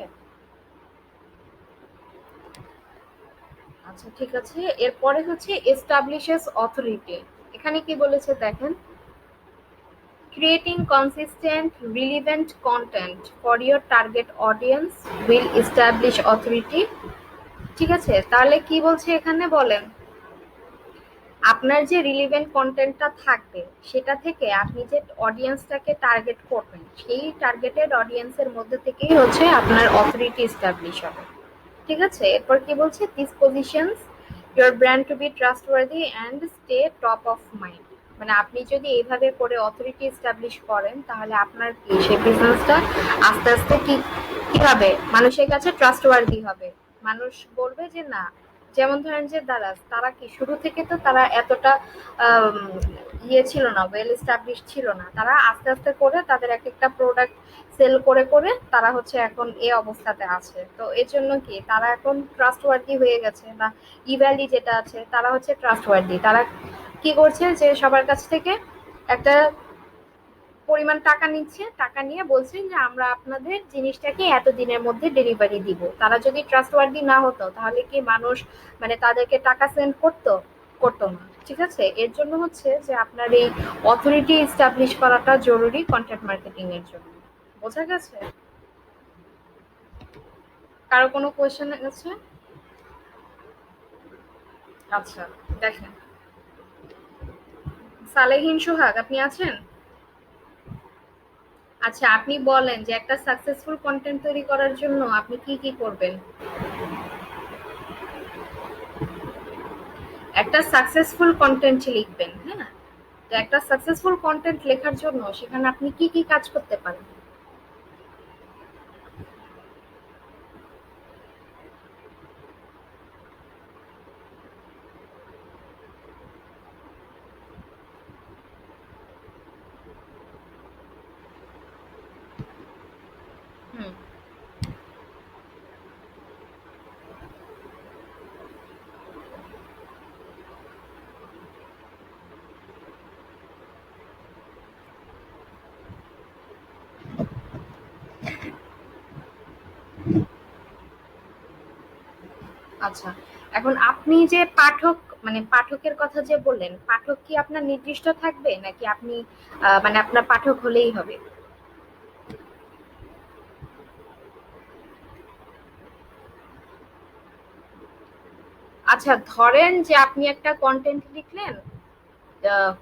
[SPEAKER 1] আচ্ছা, ঠিক আছে, এরপরে হচ্ছে এস্টাবলিশেস অথরিটি। এখানে কি বলেছে দেখেন, creating consistent relevant content for your target audience will establish authority. ঠিক আছে, তাহলে কি বলছে এখানে বলেন, আপনার যে রিলিভেন্ট কন্টেন্টটা থাকবে সেটা থেকে আপনি যে অডিয়েন্সটাকে টার্গেট করবেন, সেই টার্গেটেড অডিয়েন্সের মধ্যে থেকেই হচ্ছে আপনার অথরিটি এস্টাবলিশ হবে, ঠিক আছে? এরপর কি বলছে, this positions your brand to be trustworthy and stay top of mind. মানে আপনি যদি এইভাবে করে অথরিটি এস্টাবলিশ করেন, তাহলে আপনার কি সেই বিজনেসটা আস্তে আস্তে কি হবে, মানুষের কাছে ট্রাস্টওয়ার্দি হবে। মানুষ বলবে যে না, যেমন ধরেন যে দারাজ, তারা কি শুরু থেকে তো তারা এতটা আম, ইয়ে ছিল না, ওয়েল এস্টাবলিশ ছিল না, তারা আস্তে আস্তে করে তাদের এক একটা প্রোডাক্ট সেল করে করে তারা হচ্ছে এখন এই অবস্থাতে আছে। তো এর জন্য কি তারা এখন ট্রাস্টওয়ার্দি হয়ে গেছে, বা ইভ্যালি যেটা আছে তারা হচ্ছে ট্রাস্টওয়ার্দি। তারা কি করছে যে সবার কাছ থেকে একটা পরিমাণ টাকা নিচ্ছে, টাকা নিয়ে বলছেন যে আমরা আপনাদের জিনিসটাকে এত দিনের মধ্যে ডেলিভারি দিব। তারা যদি ট্রাস্টওয়ার্দি না হতো তাহলে কি মানুষ মানে তাদেরকে টাকা সেন্ড করতো? করতো না, ঠিক আছে? এর জন্য হচ্ছে যে আপনার এই অথরিটি এস্টাবলিশ করাটা জরুরি কন্টেন্ট মার্কেটিং এর জন্য। বোঝা গেছে? কারো কোনো কোয়েশ্চেন আছে? আচ্ছা, দেখেন, সালেহীন সোহাগ, আপনি আছেন? আচ্ছা, আপনি বলেন যে একটা সাকসেসফুল কন্টেন্ট তৈরি করার জন্য আপনি কি কি করবেন। একটা সাকসেসফুল কন্টেন্ট লিখবেন, হ্যাঁ? তো একটা সাকসেসফুল কন্টেন্ট লেখার জন্য সেখানে আপনি কি কি কাজ করতে পারেন? হুম। আচ্ছা, এখন আপনি যে পাঠক, মানে পাঠকের কথা যে বললেন, পাঠক কি আপনার নির্দিষ্ট থাকবে নাকি আপনি মানে আপনার পাঠক হলেই হবে? আচ্ছা, ধরেন যে আপনি একটা কন্টেন্ট লিখলেন,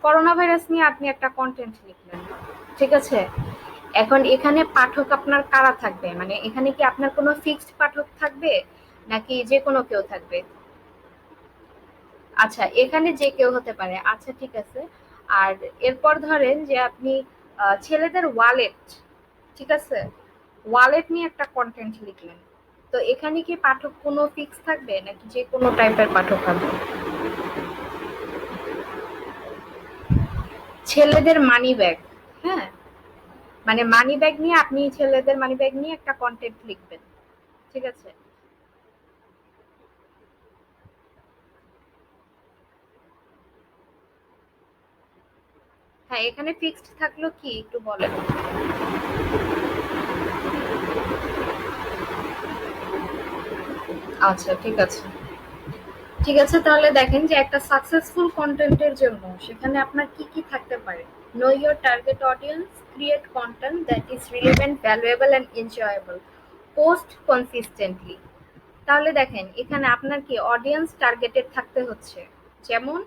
[SPEAKER 1] করোনা ভাইরাস নিয়ে আপনি একটা কন্টেন্ট লিখলেন, ঠিক আছে? এখন এখানে পাঠক আপনার কারা থাকবে, মানে এখানে কি আপনার কোনো ফিক্সড পাঠক থাকবে নাকি যে কোনো কেউ থাকবে? আচ্ছা, এখানে যে কেউ হতে পারে, আচ্ছা ঠিক আছে। আর এরপর ধরেন যে আপনি ছেলেদের ওয়ালেট, ঠিক আছে, ওয়ালেট নিয়ে একটা কন্টেন্ট লিখলেন। তো এখানে কি পাঠক কোনো ফিক্স থাকবে নাকি যে কোনো টাইপের পাঠক হবে? ছেলেদের মানি ব্যাগ। হ্যাঁ, মানে মানি ব্যাগ নিয়ে আপনি ছেলেদের মানি ব্যাগ নিয়ে একটা কন্টেন্ট লিখবেন। ঠিক আছে? হ্যাঁ, এখানে ফিক্সড থাকলো কি একটু বলেন? আচ্ছা, ঠিক আছে। ঠিক আছে, তাহলে দেখেন যে একটা সাকসেসফুল কনটেন্টের জন্য সেখানে আপনার কি কি থাকতে পারে। Know your target audience, create content that is relevant, valuable and enjoyable, post consistently. তাহলে দেখেন এখানে আপনার কি অডিয়েন্স টার্গেটেড থাকতে হচ্ছে। যেমন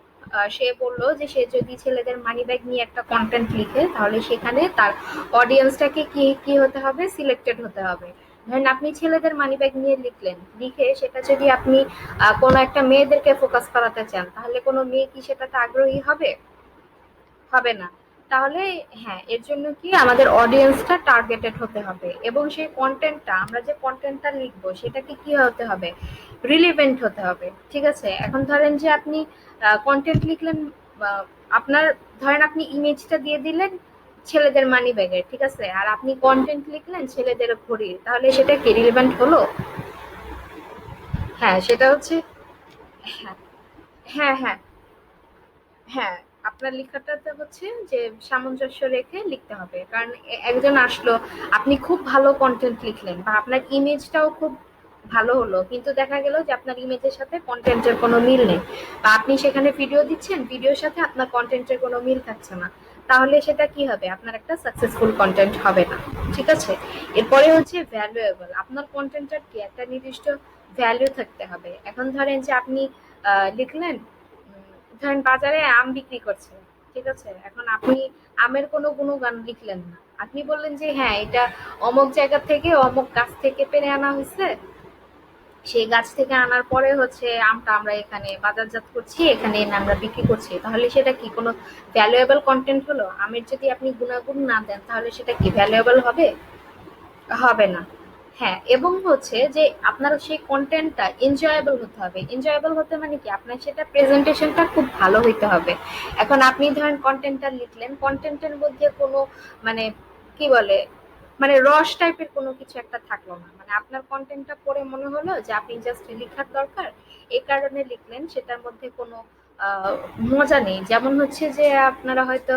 [SPEAKER 1] সে বলল যে সে যদি ছেলেদের মানি ব্যাগ নিয়ে একটা কন্টেন্ট লিখে তাহলে সেখানে তার অডিয়েন্সটাকে কি কি হতে হবে, সিলেক্টেড হতে হবে। ধরেন আপনি ছেলেদের মানি ব্যাগ নিয়ে লিখলেন, লিখে সেটা যদি আপনি কোনো একটা মেয়েদেরকে ফোকাস করাতে চান তাহলে কোনো মেয়ে কি সেটাতে আগ্রহী হবে? হবে না। তাহলে হ্যাঁ, এর জন্য কি আমাদের অডিয়েন্সটা টার্গেটেড হতে হবে এবং সেই কনটেন্টটা আমরা যে কনটেন্টটা লিখবো সেটাকে কি হতে হবে, রিলিভেন্ট হতে হবে। ঠিক আছে? এখন ধরেন যে আপনি কনটেন্ট লিখলেন, বা আপনার ধরেন আপনি ইমেজটা দিয়ে দিলেন ছেলেদের মানি ব্যাগের, ঠিক আছে, আর আপনি কনটেন্ট লিখলেন ছেলেদের ঘড়ির, তাহলে সেটা কি রিলেভেন্ট হলো? হ্যাঁ, সেটা হচ্ছে। হ্যাঁ, হ্যাঁ, হ্যাঁ, হ্যাঁ, আপনার লেখাটাতে হচ্ছে যে সামঞ্জস্য রেখে লিখতে হবে। কারণ একজন আসলো, আপনি খুব ভালো কনটেন্ট লিখলেন বা আপনার ইমেজটাও খুব ভালো হলো। কিন্তু দেখা গেল যে আপনার ইমেজের সাথে কনটেন্টের কোনো মিল নেই। বা আপনি সেখানে ভিডিও দিচ্ছেন, ভিডিওর সাথে আপনার কনটেন্টের কোনো মিল থাকছে না। তাহলে সেটা কি হবে? আপনার একটা সাকসেসফুল কনটেন্ট হবে না। ঠিক আছে? এরপরে হচ্ছে ভ্যালুয়েবল। আপনার কনটেন্টের কি একটা নির্দিষ্ট ভ্যালু থাকতে হবে। এখন ধরেন যে আপনি লিখলেন, ধরেন বাজারে আম বিক্রি করছে, ঠিক আছে, এখন আপনি আমের কোনো গুণগান লিখলেন না, আপনি বললেন যে হ্যাঁ এটা অমুক জায়গা থেকে অমুক গাছ থেকে পেরে আনা হয়েছে, সেই গাছ থেকে আনার পরে হচ্ছে আমটা আমরা এখানে বাজারজাত করছি, এখানে এনে আমরা বিক্রি করছি, তাহলে সেটা কি কোনো ভ্যালুয়েবল কন্টেন্ট হলো? আমের যদি আপনি গুণাগুণ না দেন তাহলে সেটা কি ভ্যালুয়েবল হবে? হবে না। হ্যাঁ, এবং হচ্ছে যে আপনার সেই কনটেন্টটা এনজয়েবল হতে হবে। এনজয়েবল হতে মানে কি? আপনার সেটা প্রেজেন্টেশনটা খুব ভালো হইতে হবে। এখন আপনি ধরেন কনটেন্টটা লিখলেন, কনটেন্টের মধ্যে কোনো মানে কি বলে? মানে রস টাইপের কোনো কিছু একটা থাকলো না। মানে আপনার কনটেন্টটা পড়ে মনে হলো যে আপনি জাস্ট লিখার দরকার, এই কারণে লিখলেন, সেটার মধ্যে কোনো আ মজা নেই। যেমন হচ্ছে যে আপনারা হয়তো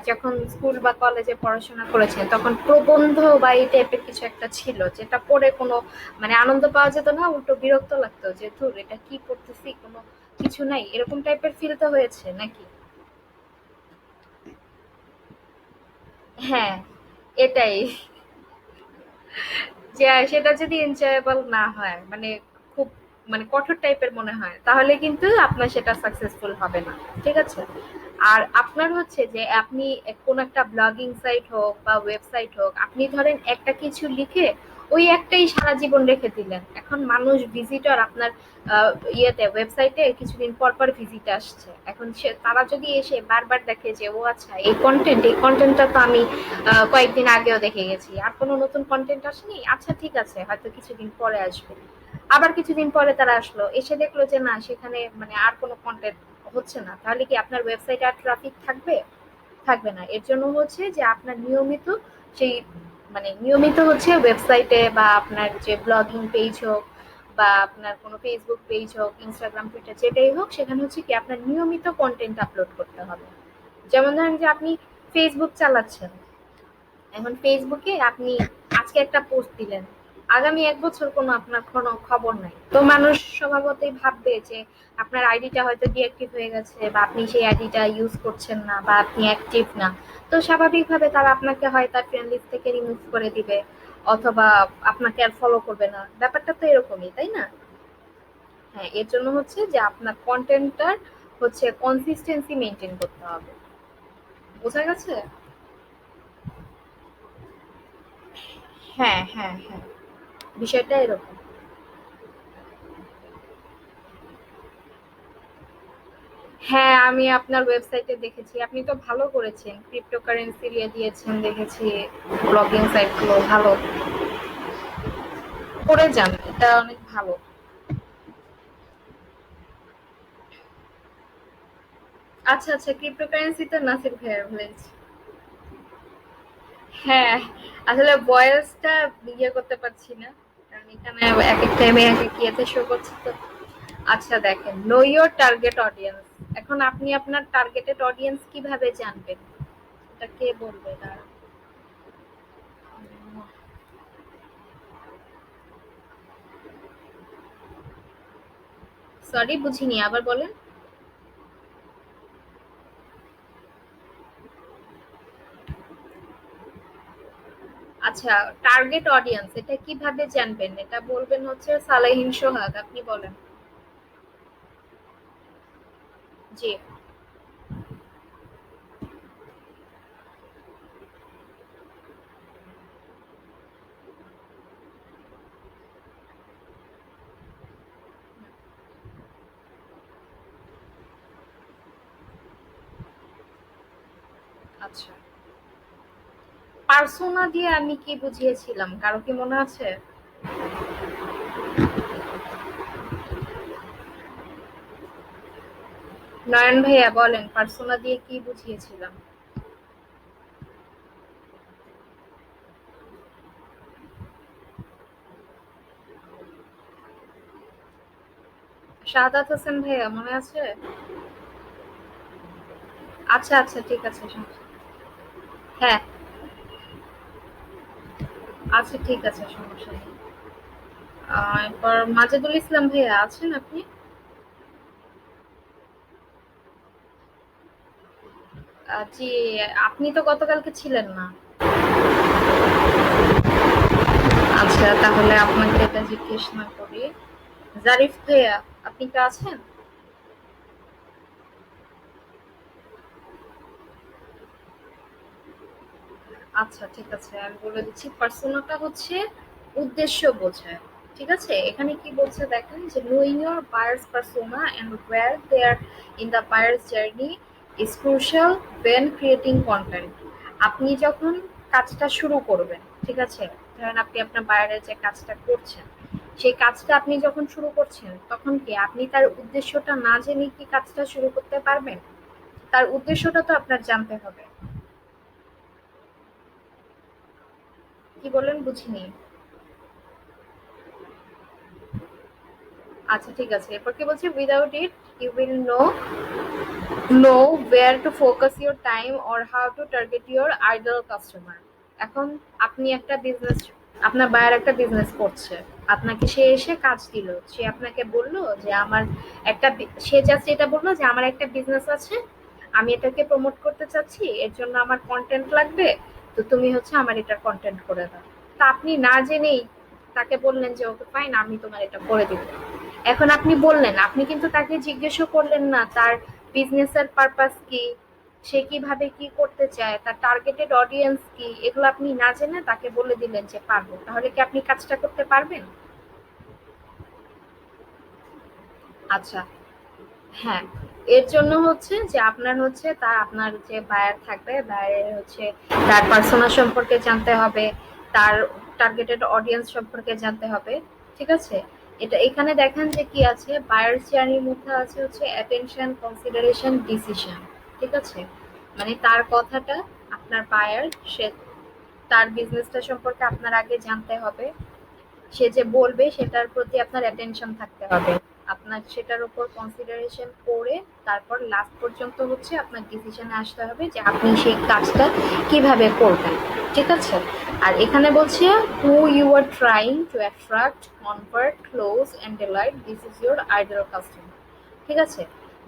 [SPEAKER 1] যখন স্কুল বা কলেজে পড়াশোনা করেছেন তখন প্রবন্ধ বা এই টাইপের কিছু একটা ছিল যেটা পড়ে কোনো মানে আনন্দ পাওয়া যেত না, উল্টো বিরক্ত লাগতো যে ধুর এটা কি পড়তেছি, কোনো কিছু নাই, এরকম টাইপের ফিল তো হয়েছে নাকি? হ্যাঁ, এটাই। যে সেটা যদি এনজয়েবল না হয়, মানে খুব মানে কঠোর টাইপের মনে হয়, তাহলে কিন্তু আপনার সেটা সাকসেসফুল হবে না। ঠিক আছে? আর আপনার হচ্ছে যে আপনি কোনো একটা ব্লগিং সাইট হোক বা ওয়েবসাইট হোক, আপনি ধরেন একটা কিছু লিখে ওই একটাই সারা জীবন রেখে দিলেন। এখন মানুষ ভিজিটর আপনার ইয়েতে ওয়েবসাইটে কিছুদিন পর পর ভিজিট আসছে। এখন সে তারা যদি এসে বারবার দেখে যে ও আচ্ছা এই কন্টেন্টটা তো আমি কয়েকদিন আগেও দেখে গেছি, আর কোনো নতুন কন্টেন্ট আসেনি, আচ্ছা ঠিক আছে হয়তো কিছুদিন পরে আসবে। আবার কিছুদিন পরে তারা আসলো, এসে দেখলো যে না সেখানে মানে আর কোনো কন্টেন্ট হচ্ছে না, তাহলে কি আপনার ওয়েবসাইটে আর ট্রাফিক থাকবে? থাকবে না। এর জন্য হচ্ছে যে আপনার নিয়মিত সেই মানে নিয়মিত হচ্ছে ওয়েবসাইটে বা আপনার যে ব্লগিং পেজ হোক বা আপনার কোনো ফেসবুক পেজ হোক, ইনস্টাগ্রাম, টুইটার যেটাই হোক, সেখানে হচ্ছে কি আপনার নিয়মিত কন্টেন্ট আপলোড করতে হবে। যেমন ধরেন যে আপনি ফেসবুক চালাচ্ছেন, এখন ফেসবুকে আপনি আজকে একটা পোস্ট দিলেন, আগামী ১ বছর কোনো আপনার কোনো খবর নাই, তো মানুষ স্বভাবতই ভাববে যে আপনার আইডিটা হয়তো ডিঅ্যাক্টিভ হয়ে গেছে বা আপনি সেই আইডিটা ইউজ করছেন না বা আপনি অ্যাক্টিভ না। তো স্বাভাবিকভাবে তারা আপনাকে হয় তার ফ্রেন্ড লিস্ট থেকে রিমুভ করে দিবে, অথবা আপনাকে আর ফলো করবে না। ব্যাপারটা তো এরকমই, তাই না? হ্যাঁ, এর জন্য হচ্ছে যে আপনার কন্টেন্টটার হচ্ছে কনসিস্টেন্সি মেনটেন করতে হবে। বোঝা গেছে? হ্যাঁ, হ্যাঁ, হ্যাঁ, বিষয়টা এরকম। হ্যাঁ, আমি আপনার ওয়েবসাইটে দেখেছি। আপনি তো ভালো করেছেন। ক্রিপ্টোকারেন্সি ইয়ে দিয়েছেন দেখেছি। ব্লগিং সাইট গুলো ভালো। করে যান। এটা অনেক ভালো। আচ্ছা আচ্ছা, ক্রিপ্টোকারেন্সি তো নাসির ভাইয়া বলেছে। হ্যাঁ, আসলে ভয়েসটা ইয়ে করতে পারছি না, কারণ এখানে এক এক টাইমে এক এক ইয়েতে শো করছে তো। আচ্ছা দেখেন, নো ইওর টার্গেট অডিয়েন্স। এখন আপনি আপনার টার্গেটেড অডিয়েন্স কিভাবে জানবেন, এটা কে বলবে? সরি, বুঝিনি, আবার বলেন। আচ্ছা, টার্গেট অডিয়েন্স এটা কিভাবে জানবেন, এটা বলবেন হচ্ছে সালেহীন সোহাগ, আপনি বলেন। জি। আচ্ছা, পার্সোনা দিয়ে আমি কি বুঝিয়েছিলাম, কারো কি মনে আছে? নয়ন ভাইয়া বলেন, পার্সোনা দিয়ে কি বুঝিয়েছিলাম? শাহাদাত হোসেন ভাইয়া মনে আছে? আচ্ছা আচ্ছা, ঠিক আছে, হ্যাঁ, আচ্ছা ঠিক আছে, সমস্যা নেই। এরপর মাজেদুল ইসলাম ভাইয়া আছেন আপনি? জি। আপনি তো গতকালকে ছিলেন না। আচ্ছা, তাহলে আপনাকে এটা জিজ্ঞেস না করি। জারিফ ভাইয়া, আপনি কি আছেন? আচ্ছা ঠিক আছে, আমি বলে দিচ্ছি। পার্সোনাটা হচ্ছে উদ্দেশ্য বোঝায়। ঠিক আছে, এখানে কি বলছে দেখেন, যে knowing your buyers persona and where they are in the buyers journey is crucial when creating content. আপনি যখন কাজটা শুরু করবেন, ঠিক আছে, ধরেন আপনি আপনার বায়ারের যে কাজটা করছেন, সেই কাজটা আপনি যখন শুরু করছেন, তখন কি আপনি তার উদ্দেশ্যটা না জেনে কি কাজটা শুরু করতে পারবেন? তার উদ্দেশ্যটা তো আপনার জানতে হবে। কি বলেন, বুঝিনি। আচ্ছা ঠিক আছে, এরপর কি বলছে, without it you will know where to focus your time or how to target your ideal customer. এখন আপনি একটা বিজনেস, আপনার বায়ার একটা বিজনেস করছে, আপনাকে সে এসে কাজ দিল, সে আপনাকে বলল যে আমার সে জাস্ট এটা বললো যে আমার একটা বিজনেস আছে, আমি এটাকে প্রমোট করতে চাচ্ছি, এর জন্য আমার কন্টেন্ট লাগবে, তো তুমি হচ্ছে আমার এটা কন্টেন্ট করে দাও। তা আপনি না জেনেই তাকে বললেন যে ওকে ফাইন, আমি তোমার এটা করে দিব। এখন আপনি বললেন, আপনি কিন্তু তাকে জিজ্ঞেসও করলেন না তার বিজনেসের পারপাস কি, সে কিভাবে কি করতে চায়, তার টার্গেটেড অডিয়েন্স কি, এগুলো আপনি না জেনে তাকে বলে দিলেন যে পারবো, তাহলে কি আপনি কাজটা করতে পারবেন? আচ্ছা, হ্যাঁ, এর জন্য হচ্ছে যে আপনার হচ্ছে আপনার যে বায়ার থাকবে, বায়ারের হচ্ছে তার পার্সোনা সম্পর্কে জানতে হবে, তার টার্গেটেড অডিয়েন্স সম্পর্কে জানতে হবে। ঠিক আছে, এটা এখানে দেখেন যে কি আছে, বায়ার জার্নির মধ্যে আছে হচ্ছে অ্যাটেনশন, কনসিডারেশন, ডিসিশন। ঠিক আছে, মানে তার কথাটা, আপনার বায়ার, সে তার বিজনেসটা সম্পর্কে আপনার আগে জানতে হবে, সে যে বলবে সেটার প্রতি আপনার অ্যাটেনশন থাকতে হবে, আপনার সেটার উপর কনসিডারেশন করে তারপর লাস্ট পর্যন্ত হচ্ছে আপনার ডিসিশনে আসতে হবে যে আপনি সেই কাজটা কিভাবে করবেন। ঠিক আছে, আর এখানে বলছে who you are trying to attract, convert, close and delight, this is your ideal customer. ঠিক আছে,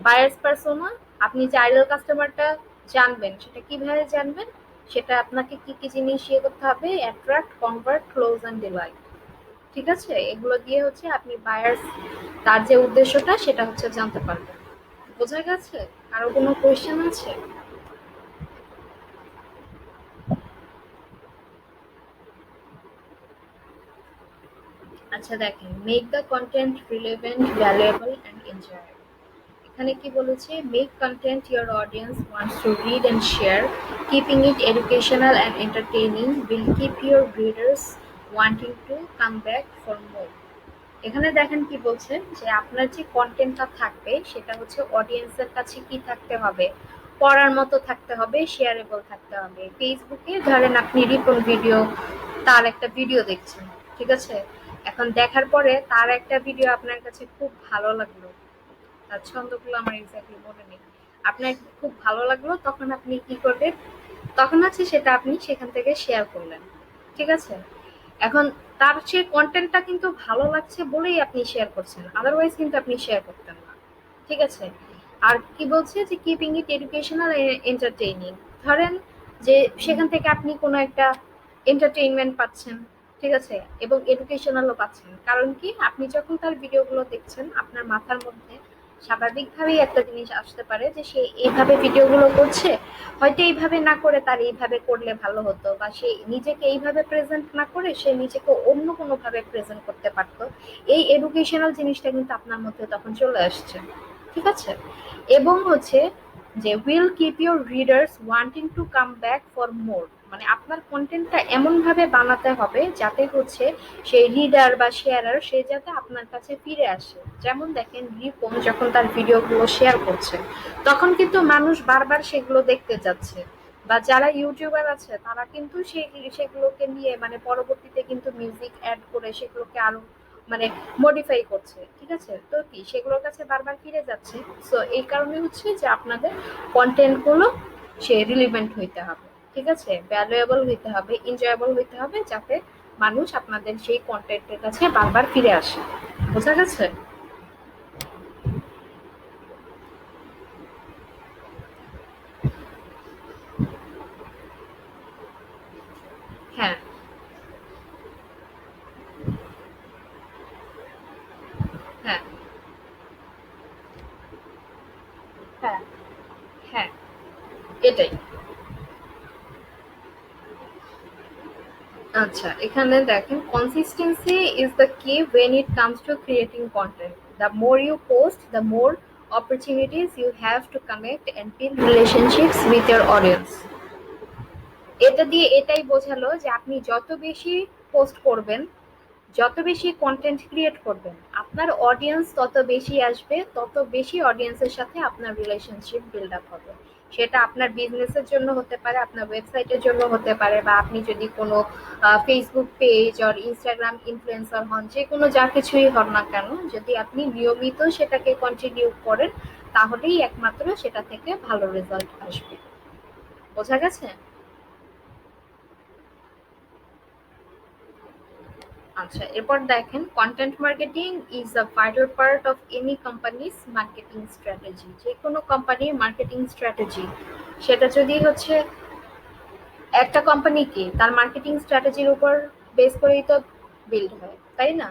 [SPEAKER 1] বায়ার্স পারসোনা, আপনি যে আইডল কাস্টমারটা জানবেন, সেটা কিভাবে জানবেন, সেটা আপনাকে কি কি জিনিস ইয়ে করতে হবে, attract, convert, close and delight. ঠিক আছে, এগুলো দিয়ে হচ্ছে আপনি বায়ার্স, তার যে উদ্দেশ্যটা সেটা হচ্ছে জানতে পারবেন। বোঝা গেছে? আরো কোনো কোয়েশ্চেন আছে? আচ্ছা দেখেন, make the content relevant, valuable and enjoyable. এখানে কি বলেছে, make content your audience wants to read and share, keeping it educational and entertaining will keep your readers wanting to come back for more. এখানে দেখেন কি বলছে যে আপনার যে কন্টেন্টটা থাকবে সেটা হচ্ছে অডিয়েন্সের কাছে কি থাকতে হবে, পড়ার মতো থাকতে হবে, শেয়ারেবল থাকতে হবে। ফেসবুকে ধরেন আপনি রিপন ভিডিও, তার একটা ভিডিও দেখছেন, ঠিক আছে? এখন দেখার পরে তার একটা ভিডিও আপনার কাছে খুব ভালো লাগলো, তার ছন্দগুলো আমার এক্স্যাক্টলি মনে নেই, আপনার খুব ভালো লাগলো, তখন আপনি কি করবেন, তখন হচ্ছে সেটা আপনি সেখান থেকে শেয়ার করলেন, ঠিক আছে? এখন তার সেই কনটেন্টটা কিন্তু ভালো লাগছে বলেই আপনি শেয়ার করছেন, আদারওয়াইজ কিন্তু আপনি শেয়ার করতেন না, ঠিক আছে? আর কি বলছে যে কিপিং ইট এডুকেশনাল এন্টারটেইনিং, ধরেন যে সেখান থেকে আপনি কোনো একটা এন্টারটেইনমেন্ট পাচ্ছেন, ঠিক আছে, এবং এডুকেশনালও পাচ্ছেন। কারণ কি, আপনি যখন তার ভিডিওগুলো দেখছেন আপনার মাথার মধ্যে স্বাভাবিকভাবেই একটা জিনিস আসতে পারে যে সে এইভাবে ভিডিওগুলো করছে, হয়তো এইভাবে না করে তার এইভাবে করলে ভালো হতো, বা সে নিজেকে এইভাবে প্রেজেন্ট না করে সে নিজেকে অন্য কোনো ভাবে প্রেজেন্ট করতে পারতো। এই এডুকেশনাল জিনিসটা কিন্তু আপনার মধ্যে তখন চলে আসছে, ঠিক আছে? এবং হচ্ছে যে will keep your readers wanting to come back for more, মানে আপনার কন্টেন্টটা এমন ভাবে বানাতে হবে যাতে হচ্ছে সেই রিডার বা শেয়ারার সে যাতে আপনার কাছে ফিরে আসে। যেমন দেখেন রিপন যখন তার ভিডিওগুলো শেয়ার করছে তখন কিন্তু মানুষ বারবার সেগুলো দেখতে যাচ্ছে, বা যারা ইউটিউবার আছে তারা কিন্তু সেগুলোকে নিয়ে মানে পরবর্তীতে কিন্তু মিউজিক অ্যাড করে সেগুলোকে আরো মানে মডিফাই করছে, ঠিক আছে? তো কি সেগুলোর কাছে বারবার ফিরে যাচ্ছে। সো এই কারণে হচ্ছে যে আপনাদের কন্টেন্ট গুলো সে রিলিভেন্ট হইতে হবে, ঠিক আছে, ভ্যালুয়েবল হইতে হবে, এনজয়েবল হইতে হবে, যাতে মানুষ আপনাদের সেই কন্টেন্টের কাছে বারবার ফিরে আসে। বোঝা গেছে? হ্যাঁ, হ্যাঁ, হ্যাঁ, হ্যাঁ, এটাই। আচ্ছা, এখানে দেখেন consistency is the key when it comes to creating content. The more you post, the more opportunities you have to connect and build relationships with your audience. এটা দিয়ে এটাই বোঝালো যে আপনি যত বেশি পোস্ট করবেন, যত বেশি কন্টেন্ট ক্রিয়েট করবেন, আপনার অডিয়েন্স তত বেশি আসবে, তত বেশি অডিয়েন্সের সাথে আপনার রিলেশনশিপ বিল্ড আপ হবে। সেটা আপনার বিজনেসের জন্য হতে পারে, আপনার ওয়েবসাইটের জন্য হতে পারে, বা আপনি যদি কোনো ফেসবুক পেজ আর ইনস্টাগ্রাম ইনফ্লুয়েন্সার হন, যে কোনো যা কিছুই হন না কেন, যদি আপনি নিয়মিত সেটাকে কন্টিনিউ করেন তাহলেই একমাত্র সেটা থেকে ভালো রেজাল্ট আসবে। বোঝা গেছে? আচ্ছা, এরপর দেখেন content marketing is a vital part of any companies marketing strategy. যে কোনো কোম্পানির মার্কেটিং স্ট্র্যাটেজি, সেটা যদি হচ্ছে একটা কোম্পানিকে তার মার্কেটিং স্ট্র্যাটেজির উপর বেস করেই তো বিল্ড হয়, তাই না?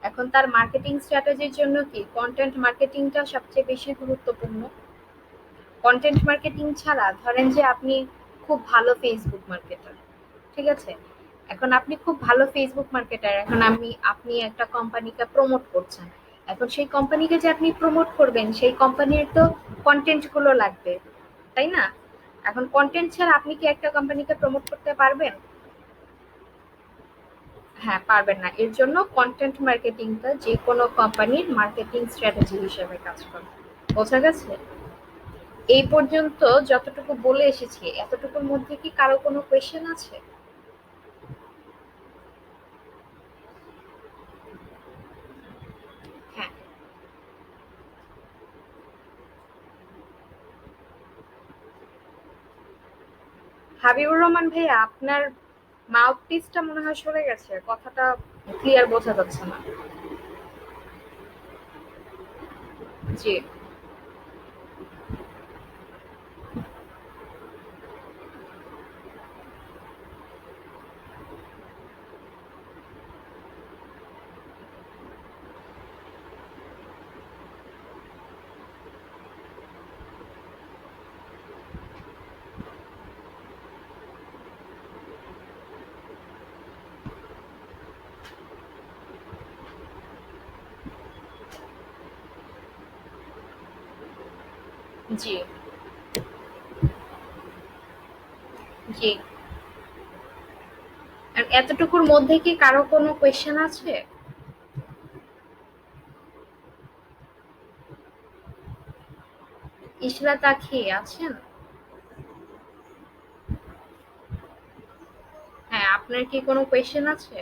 [SPEAKER 1] এখন তার মার্কেটিং স্ট্র্যাটেজির জন্য কি কন্টেন্ট মার্কেটিংটা সবচেয়ে বেশি গুরুত্বপূর্ণ। কন্টেন্ট মার্কেটিং ছাড়া ধরেন যে আপনি খুব ভালো ফেসবুক মার্কেটার, ঠিক আছে? এখন আপনি খুব ভালো ফেসবুক মার্কেটার, এখন আপনি একটা কোম্পানিকে প্রমোট করছেন। এখন সেই কোম্পানিকে যে আপনি প্রমোট করবেন সেই কোম্পানির তো কন্টেন্ট গুলো লাগবে, তাই না? এখন কন্টেন্ট ছাড়া আপনি কি একটা কোম্পানিকে প্রমোট করতে পারবেন? হ্যাঁ, পারবেন না। এর জন্য কন্টেন্ট মার্কেটিংটা যে কোনো কোম্পানির মার্কেটিং স্ট্র্যাটেজি হিসেবে কাজ করে। বোঝা গেছে? এই পর্যন্ত যতটুকু বলে এসেছি এতটুকুর মধ্যে কি কারো কোনো কোয়েশ্চেন আছে? হ্যাঁ, হাবিবুর রহমান ভাইয়া, আপনার মাউথপিসটা মনে হয় সরে গেছে, কথাটা ক্লিয়ার বোঝা যাচ্ছে না। জি, জি, জি। আর এতটুকুর মধ্যে কি কারো কোনো কোয়েশ্চেন আছে? ইশরাত আখি আছেন? হ্যাঁ, আপনার কি কোনো কোয়েশ্চেন আছে?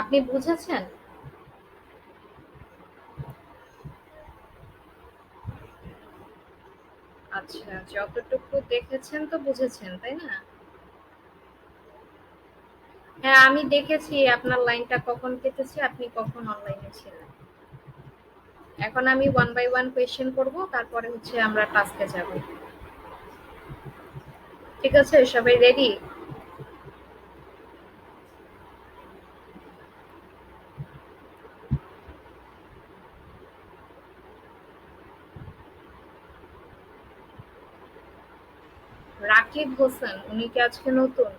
[SPEAKER 1] আপনি বুঝেছেন? আচ্ছা, যতটুকু দেখেছেন তো বুঝেছেন, তাই না? হ্যাঁ, আমি দেখেছি আপনার লাইনটা কখন কেটেছে, আপনি কখন অনলাইনে ছিলেন। এখন আমি ওয়ান বাই ওয়ান কোয়েশ্চেন করব, তারপরে হচ্ছে আমরা টাস্কে যাব। ঠিক আছে, সবাই রেডি? রাকিব হোসেন, উনি কি আজকে নতুন?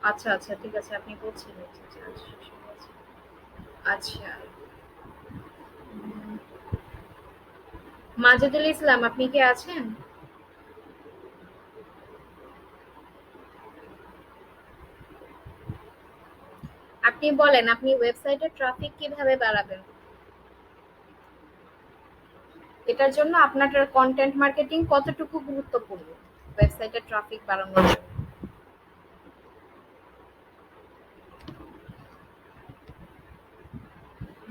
[SPEAKER 1] আচ্ছা আচ্ছা, ঠিক আছে, আপনি বলছিলেন। আচ্ছা আচ্ছা, ঠিক আছে। আচ্ছা, মাজেদুল ইসলাম, আপনি কি আছেন? আপনি বলেন, আপনি ওয়েবসাইটে ট্রাফিক কিভাবে বাড়াবেন? এটার জন্য আপনার কন্টেন্ট মার্কেটিং কতটুকু গুরুত্বপূর্ণ ওয়েবসাইটে ট্রাফিক বাড়ানোর জন্য?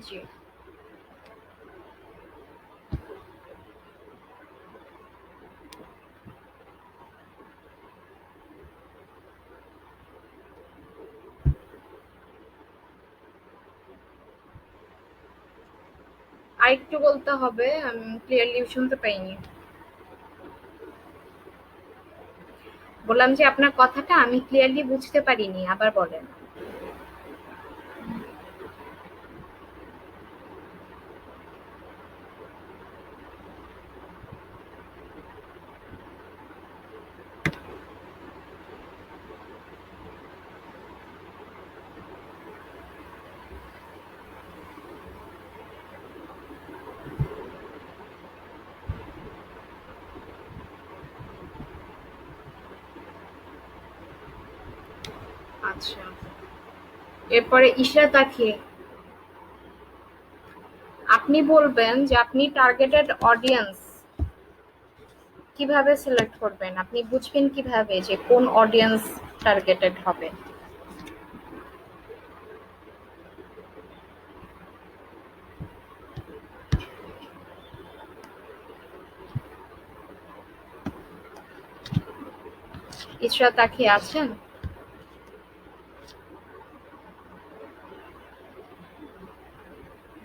[SPEAKER 1] জি। আরেকটু বলতে হবে, আমি ক্লিয়ারলি শুনতে পাইনি। বললাম যে আপনার কথাটা আমি ক্লিয়ারলি বুঝতে পারিনি, আবার বলেন। আচ্ছা, এরপরে ইশরাত আখি, আপনি বলবেন যে আপনি টার্গেটেড অডিয়েন্স কিভাবে সিলেক্ট করবেন, আপনি বুঝবেন কিভাবে যে কোন অডিয়েন্স টার্গেটেড হবে? ইশরাত আখি আছেন?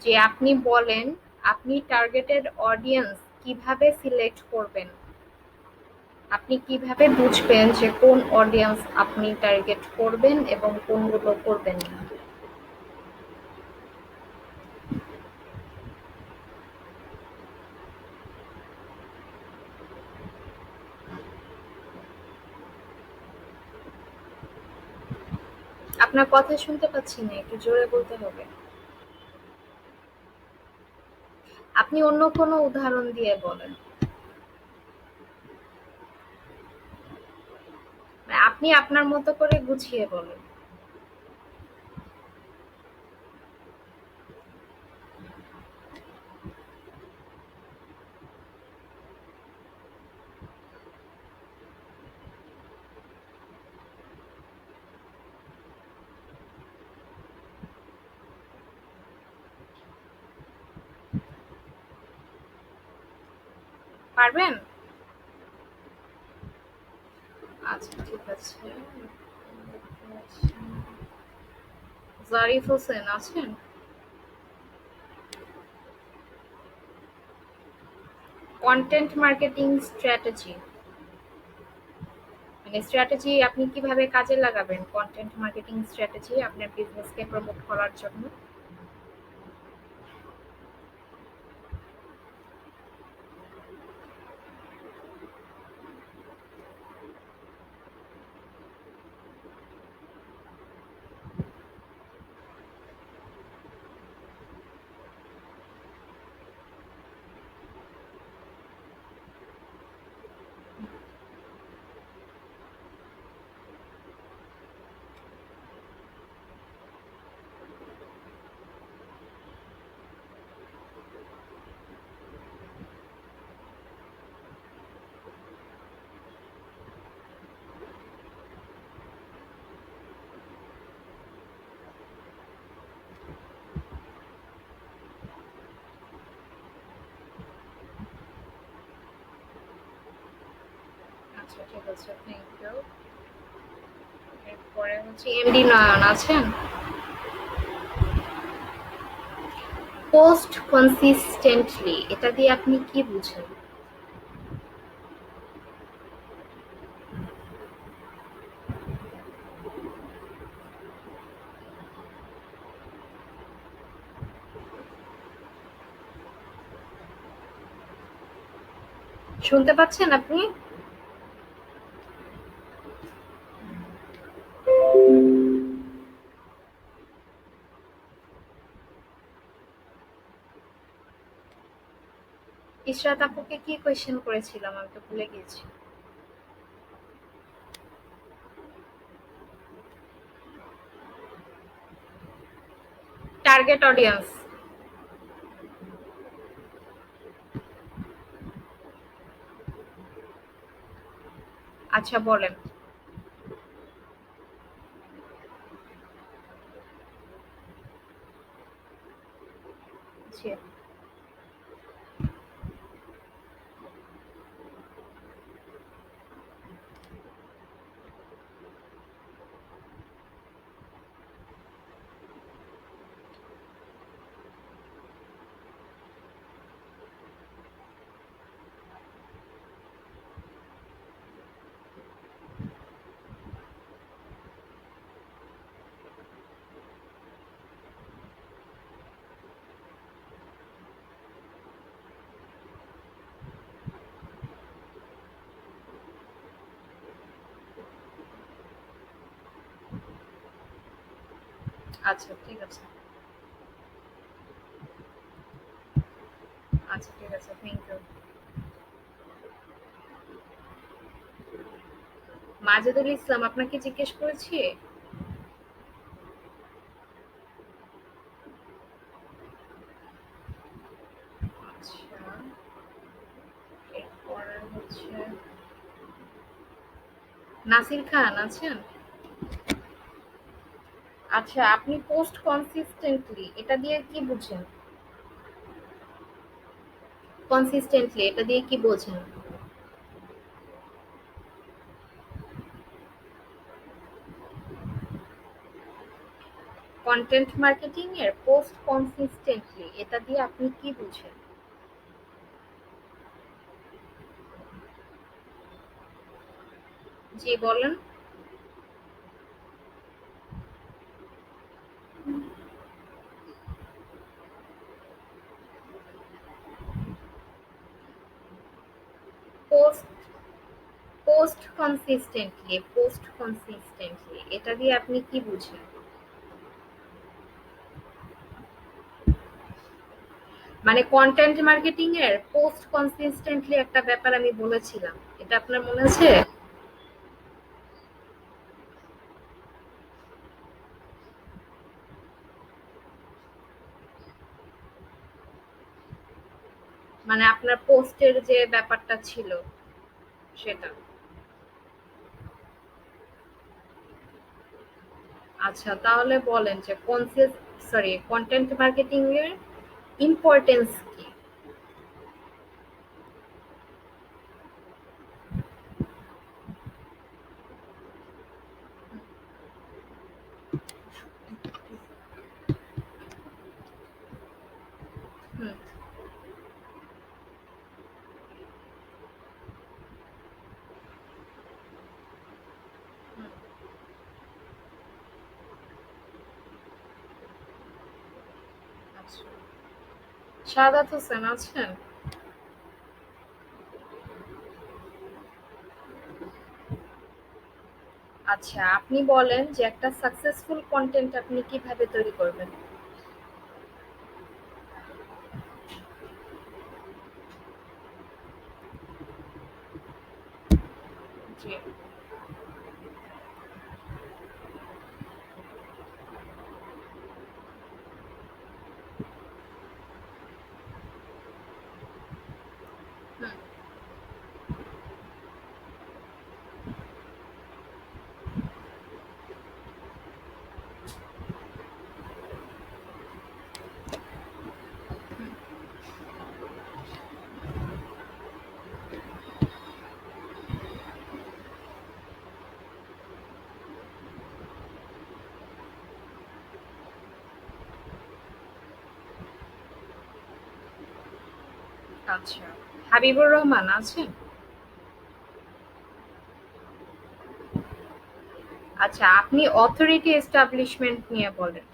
[SPEAKER 1] যে আপনি বলেন, আপনি টার্গেটেড অডিয়েন্স কিভাবে সিলেক্ট করবেন? আপনি কিভাবে বুঝবেন যে কোন অডিয়েন্স আপনি টার্গেট করবেন এবং কোনগুলো করবেন না? আপনার কথা শুনতে পাচ্ছি না, একটু জোরে বলতে হবে। আপনি অন্য কোনো উদাহরণ দিয়ে বলেন। আপনি আপনার মতো করে গুছিয়ে বলেন। পারবেন? আচ্ছা, ঠিক আছে। জারিফ হোসেন আছেন? কন্টেন্ট মার্কেটিং স্ট্র্যাটেজি, মানে স্ট্র্যাটেজি আপনি কিভাবে কাজে লাগাবেন কন্টেন্ট মার্কেটিং স্ট্র্যাটেজি আপনার বিজনেসকে প্রমোট করার জন্য? আচ্ছা ঠিক আছে, থ্যাংক ইউ। এরপরে হচ্ছে এমডি নয়ন আছেন। পোস্ট কনসিস্টেন্টলি এটা দিয়ে আপনি কি বুঝেন? শুনতে পাচ্ছেন আপনি? ইশরাত আপুকে কি কোয়েশ্চেন করেছিলাম আমি তো ভুলে গেছি। Target audience. আচ্ছা বলেন। জি। আচ্ছা ঠিক আছে। আচ্ছা ঠিক আছে, থ্যাংক ইউ। মাজেদুল ইসলাম আপনাকে জিজ্ঞেস করেছি। আচ্ছা, এরপরে হচ্ছে নাসির খান আছেন। আচ্ছা, আপনি পোস্ট কনসিস্টেন্টলি এটা দিয়ে কি বুঝেন? কনসিস্টেন্টলি এটা দিয়ে কি বোঝেন? কন্টেন্ট মার্কেটিং এর পোস্ট কনসিস্টেন্টলি এটা দিয়ে আপনি কি বুঝেন? জি বলেন। পোস্ট পোস্ট কনসিস্টেন্টলি এটা দিয়ে আপনি কি বুঝেন? মানে কন্টেন্ট মার্কেটিং এর পোস্ট কনসিস্টেন্টলি একটা ব্যাপার আমি বলেছিলাম, এটা আপনার মনে আছে? মানে আপনার পোস্টের যে ব্যাপারটা ছিল সেটা। আচ্ছা তাহলে বলেন যে কন্টেন্ট মার্কেটিং এর ইম্পর্টেন্স কি? হুম। হুম। আচ্ছা, সাদাত হোসেন আছেন। আচ্ছা আপনি বলেন যে একটা সাকসেসফুল কন্টেন্ট আপনি কিভাবে তৈরি করবেন? জি। হুম। আচ্ছা, হাবিবুর রহমান আছেন? আচ্ছা, আপনি অথরিটি এস্টাবলিশমেন্ট নিয়ে বলেন।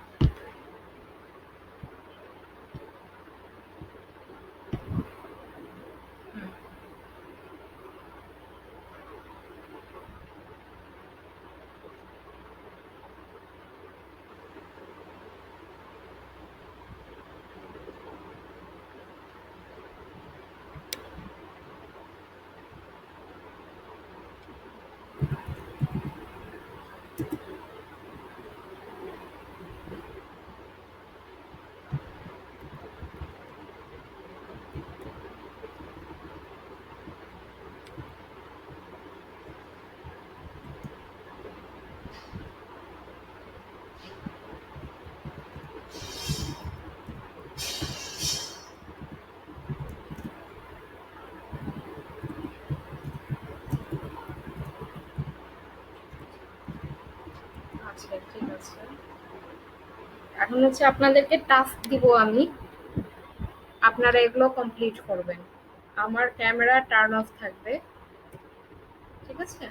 [SPEAKER 1] হুম, আচ্ছা, ঠিক আছে। এখন হচ্ছে আপনাদেরকে টাস্ক দিব আমি, আপনারা এগুলো কমপ্লিট করবেন। আমার ক্যামেরা টার্ন অফ থাকবে, ঠিক আছে?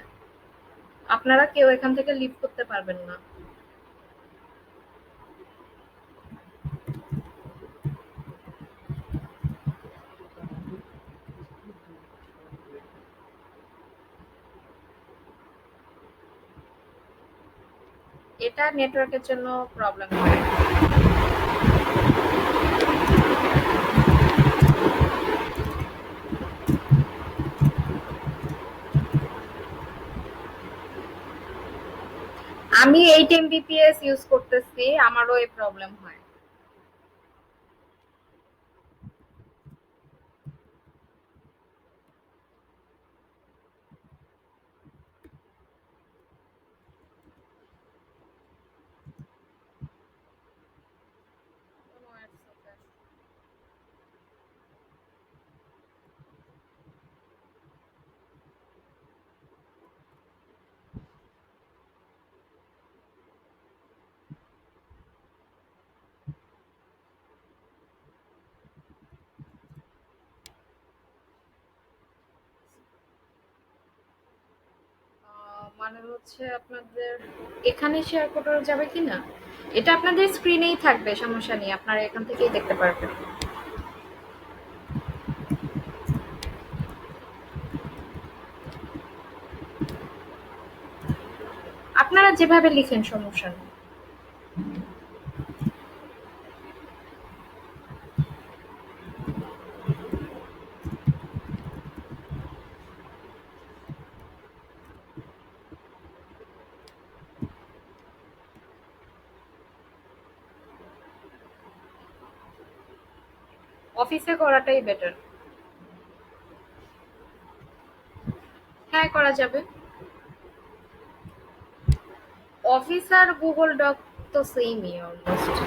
[SPEAKER 1] আপনারা কেউ এখান থেকে লিভ করতে পারবেন না। এটা নেটওয়ার্কের জন্য প্রবলেম হয়। আমি 8 Mbps ইউজ করতেছি, আমারও এই প্রবলেম হয়। মানে হচ্ছে আপনাদের এখানে শেয়ার করা যাবে কিনা, এটা আপনাদের স্ক্রিনেই থাকবে, সমস্যা নেই, আপনারা এখান থেকেই দেখতে পারবেন। আপনারা যেভাবে লিখেন সমস্যা নেই। অফিসে করাটাই বেটার। হ্যাঁ, করা যাবে। অফিস আর গুগল ডক তো সেমই অলমোস্ট।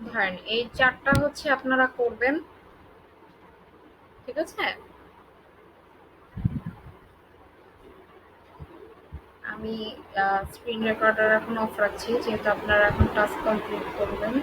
[SPEAKER 1] ধরেন এই চারটা হচ্ছে আপনারা করবেন, ঠিক আছে? আমি স্ক্রিন রেকর্ডার এখন অফ রাখছি, যেহেতু আপনারা এখন টাস্ক কমপ্লিট করবেন।